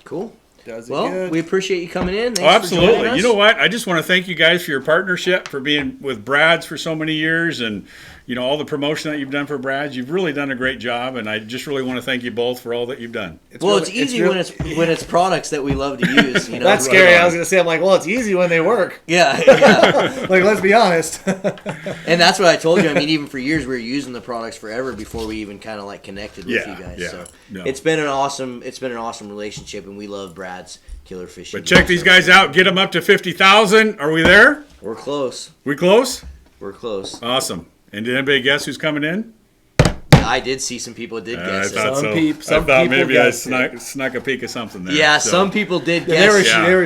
Cool.
Does it
Well,
good.
we appreciate you coming in. Thanks
Oh,
for joining
absolutely.
us.
You know what? I just want to thank you guys for your partnership, for being with Brad's for so many years, and all the promotion that you've done for Brad's. You've really done a great job, and I just really want to thank you both for all that you've done.
It's easy when it's products that we love to use.
That's scary. I was going to say, I'm like, well, it's easy when they work.
Yeah.
Like, let's be honest.
And that's what I told you. I mean, even for years, we were using the products forever before we even kind of like connected with you guys. So it's been an awesome relationship, and we love Brad's Killer Fishing.
But check these guys out. Get them up to 50,000. Are we there?
We're close.
We close?
We're close.
Awesome. And did anybody guess who's coming in?
I did see some people did guess
I thought
it.
so. I thought maybe I snuck a peek of something there.
Yeah,
so.
some people did guess.
They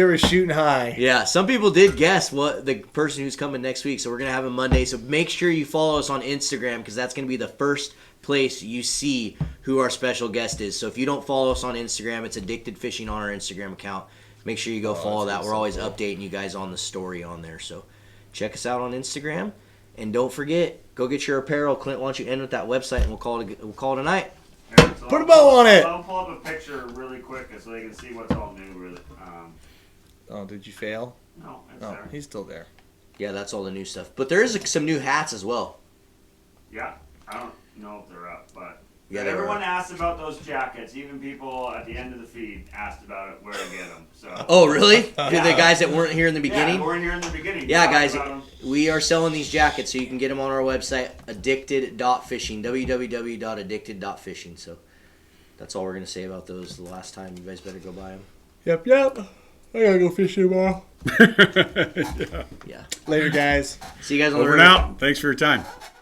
were shooting high.
Yeah, some people did guess what the person who's coming next week. So we're gonna have a Monday. So make sure you follow us on Instagram, because that's gonna be the first place you see who our special guest is. So if you don't follow us on Instagram, it's Addicted Fishing on our Instagram account. Make sure you go follow that. We're always updating you guys on the story on there. So check us out on Instagram, and don't forget, go get your apparel. Clint, why don't you end with that website, and we'll call it a night.
Put a bow on it.
I'll pull up a picture really quick so they can see what's all new. Really.
Oh, did you fail?
No, it's
Oh,
there.
he's still there.
Yeah, that's all the new stuff. But there is some new hats as well.
Yeah, I don't know if they're up, but
Yeah, they
everyone
were.
asked about those jackets. Even people at the end of the feed asked about it, where to get them. So.
Oh, really? The guys that weren't here in the beginning?
Yeah, we're in here in the beginning.
Yeah,
Talk
guys,
about 'em.
we are selling these jackets, so you can get them on our website, addicted.fishing, www.addicted.fishing. So that's all we're going to say about those the last time. You guys better go buy them.
Yep. I gotta go fishing tomorrow.
Yeah.
Later, guys.
See you guys on the
Over
river.
and out. Thanks for your time.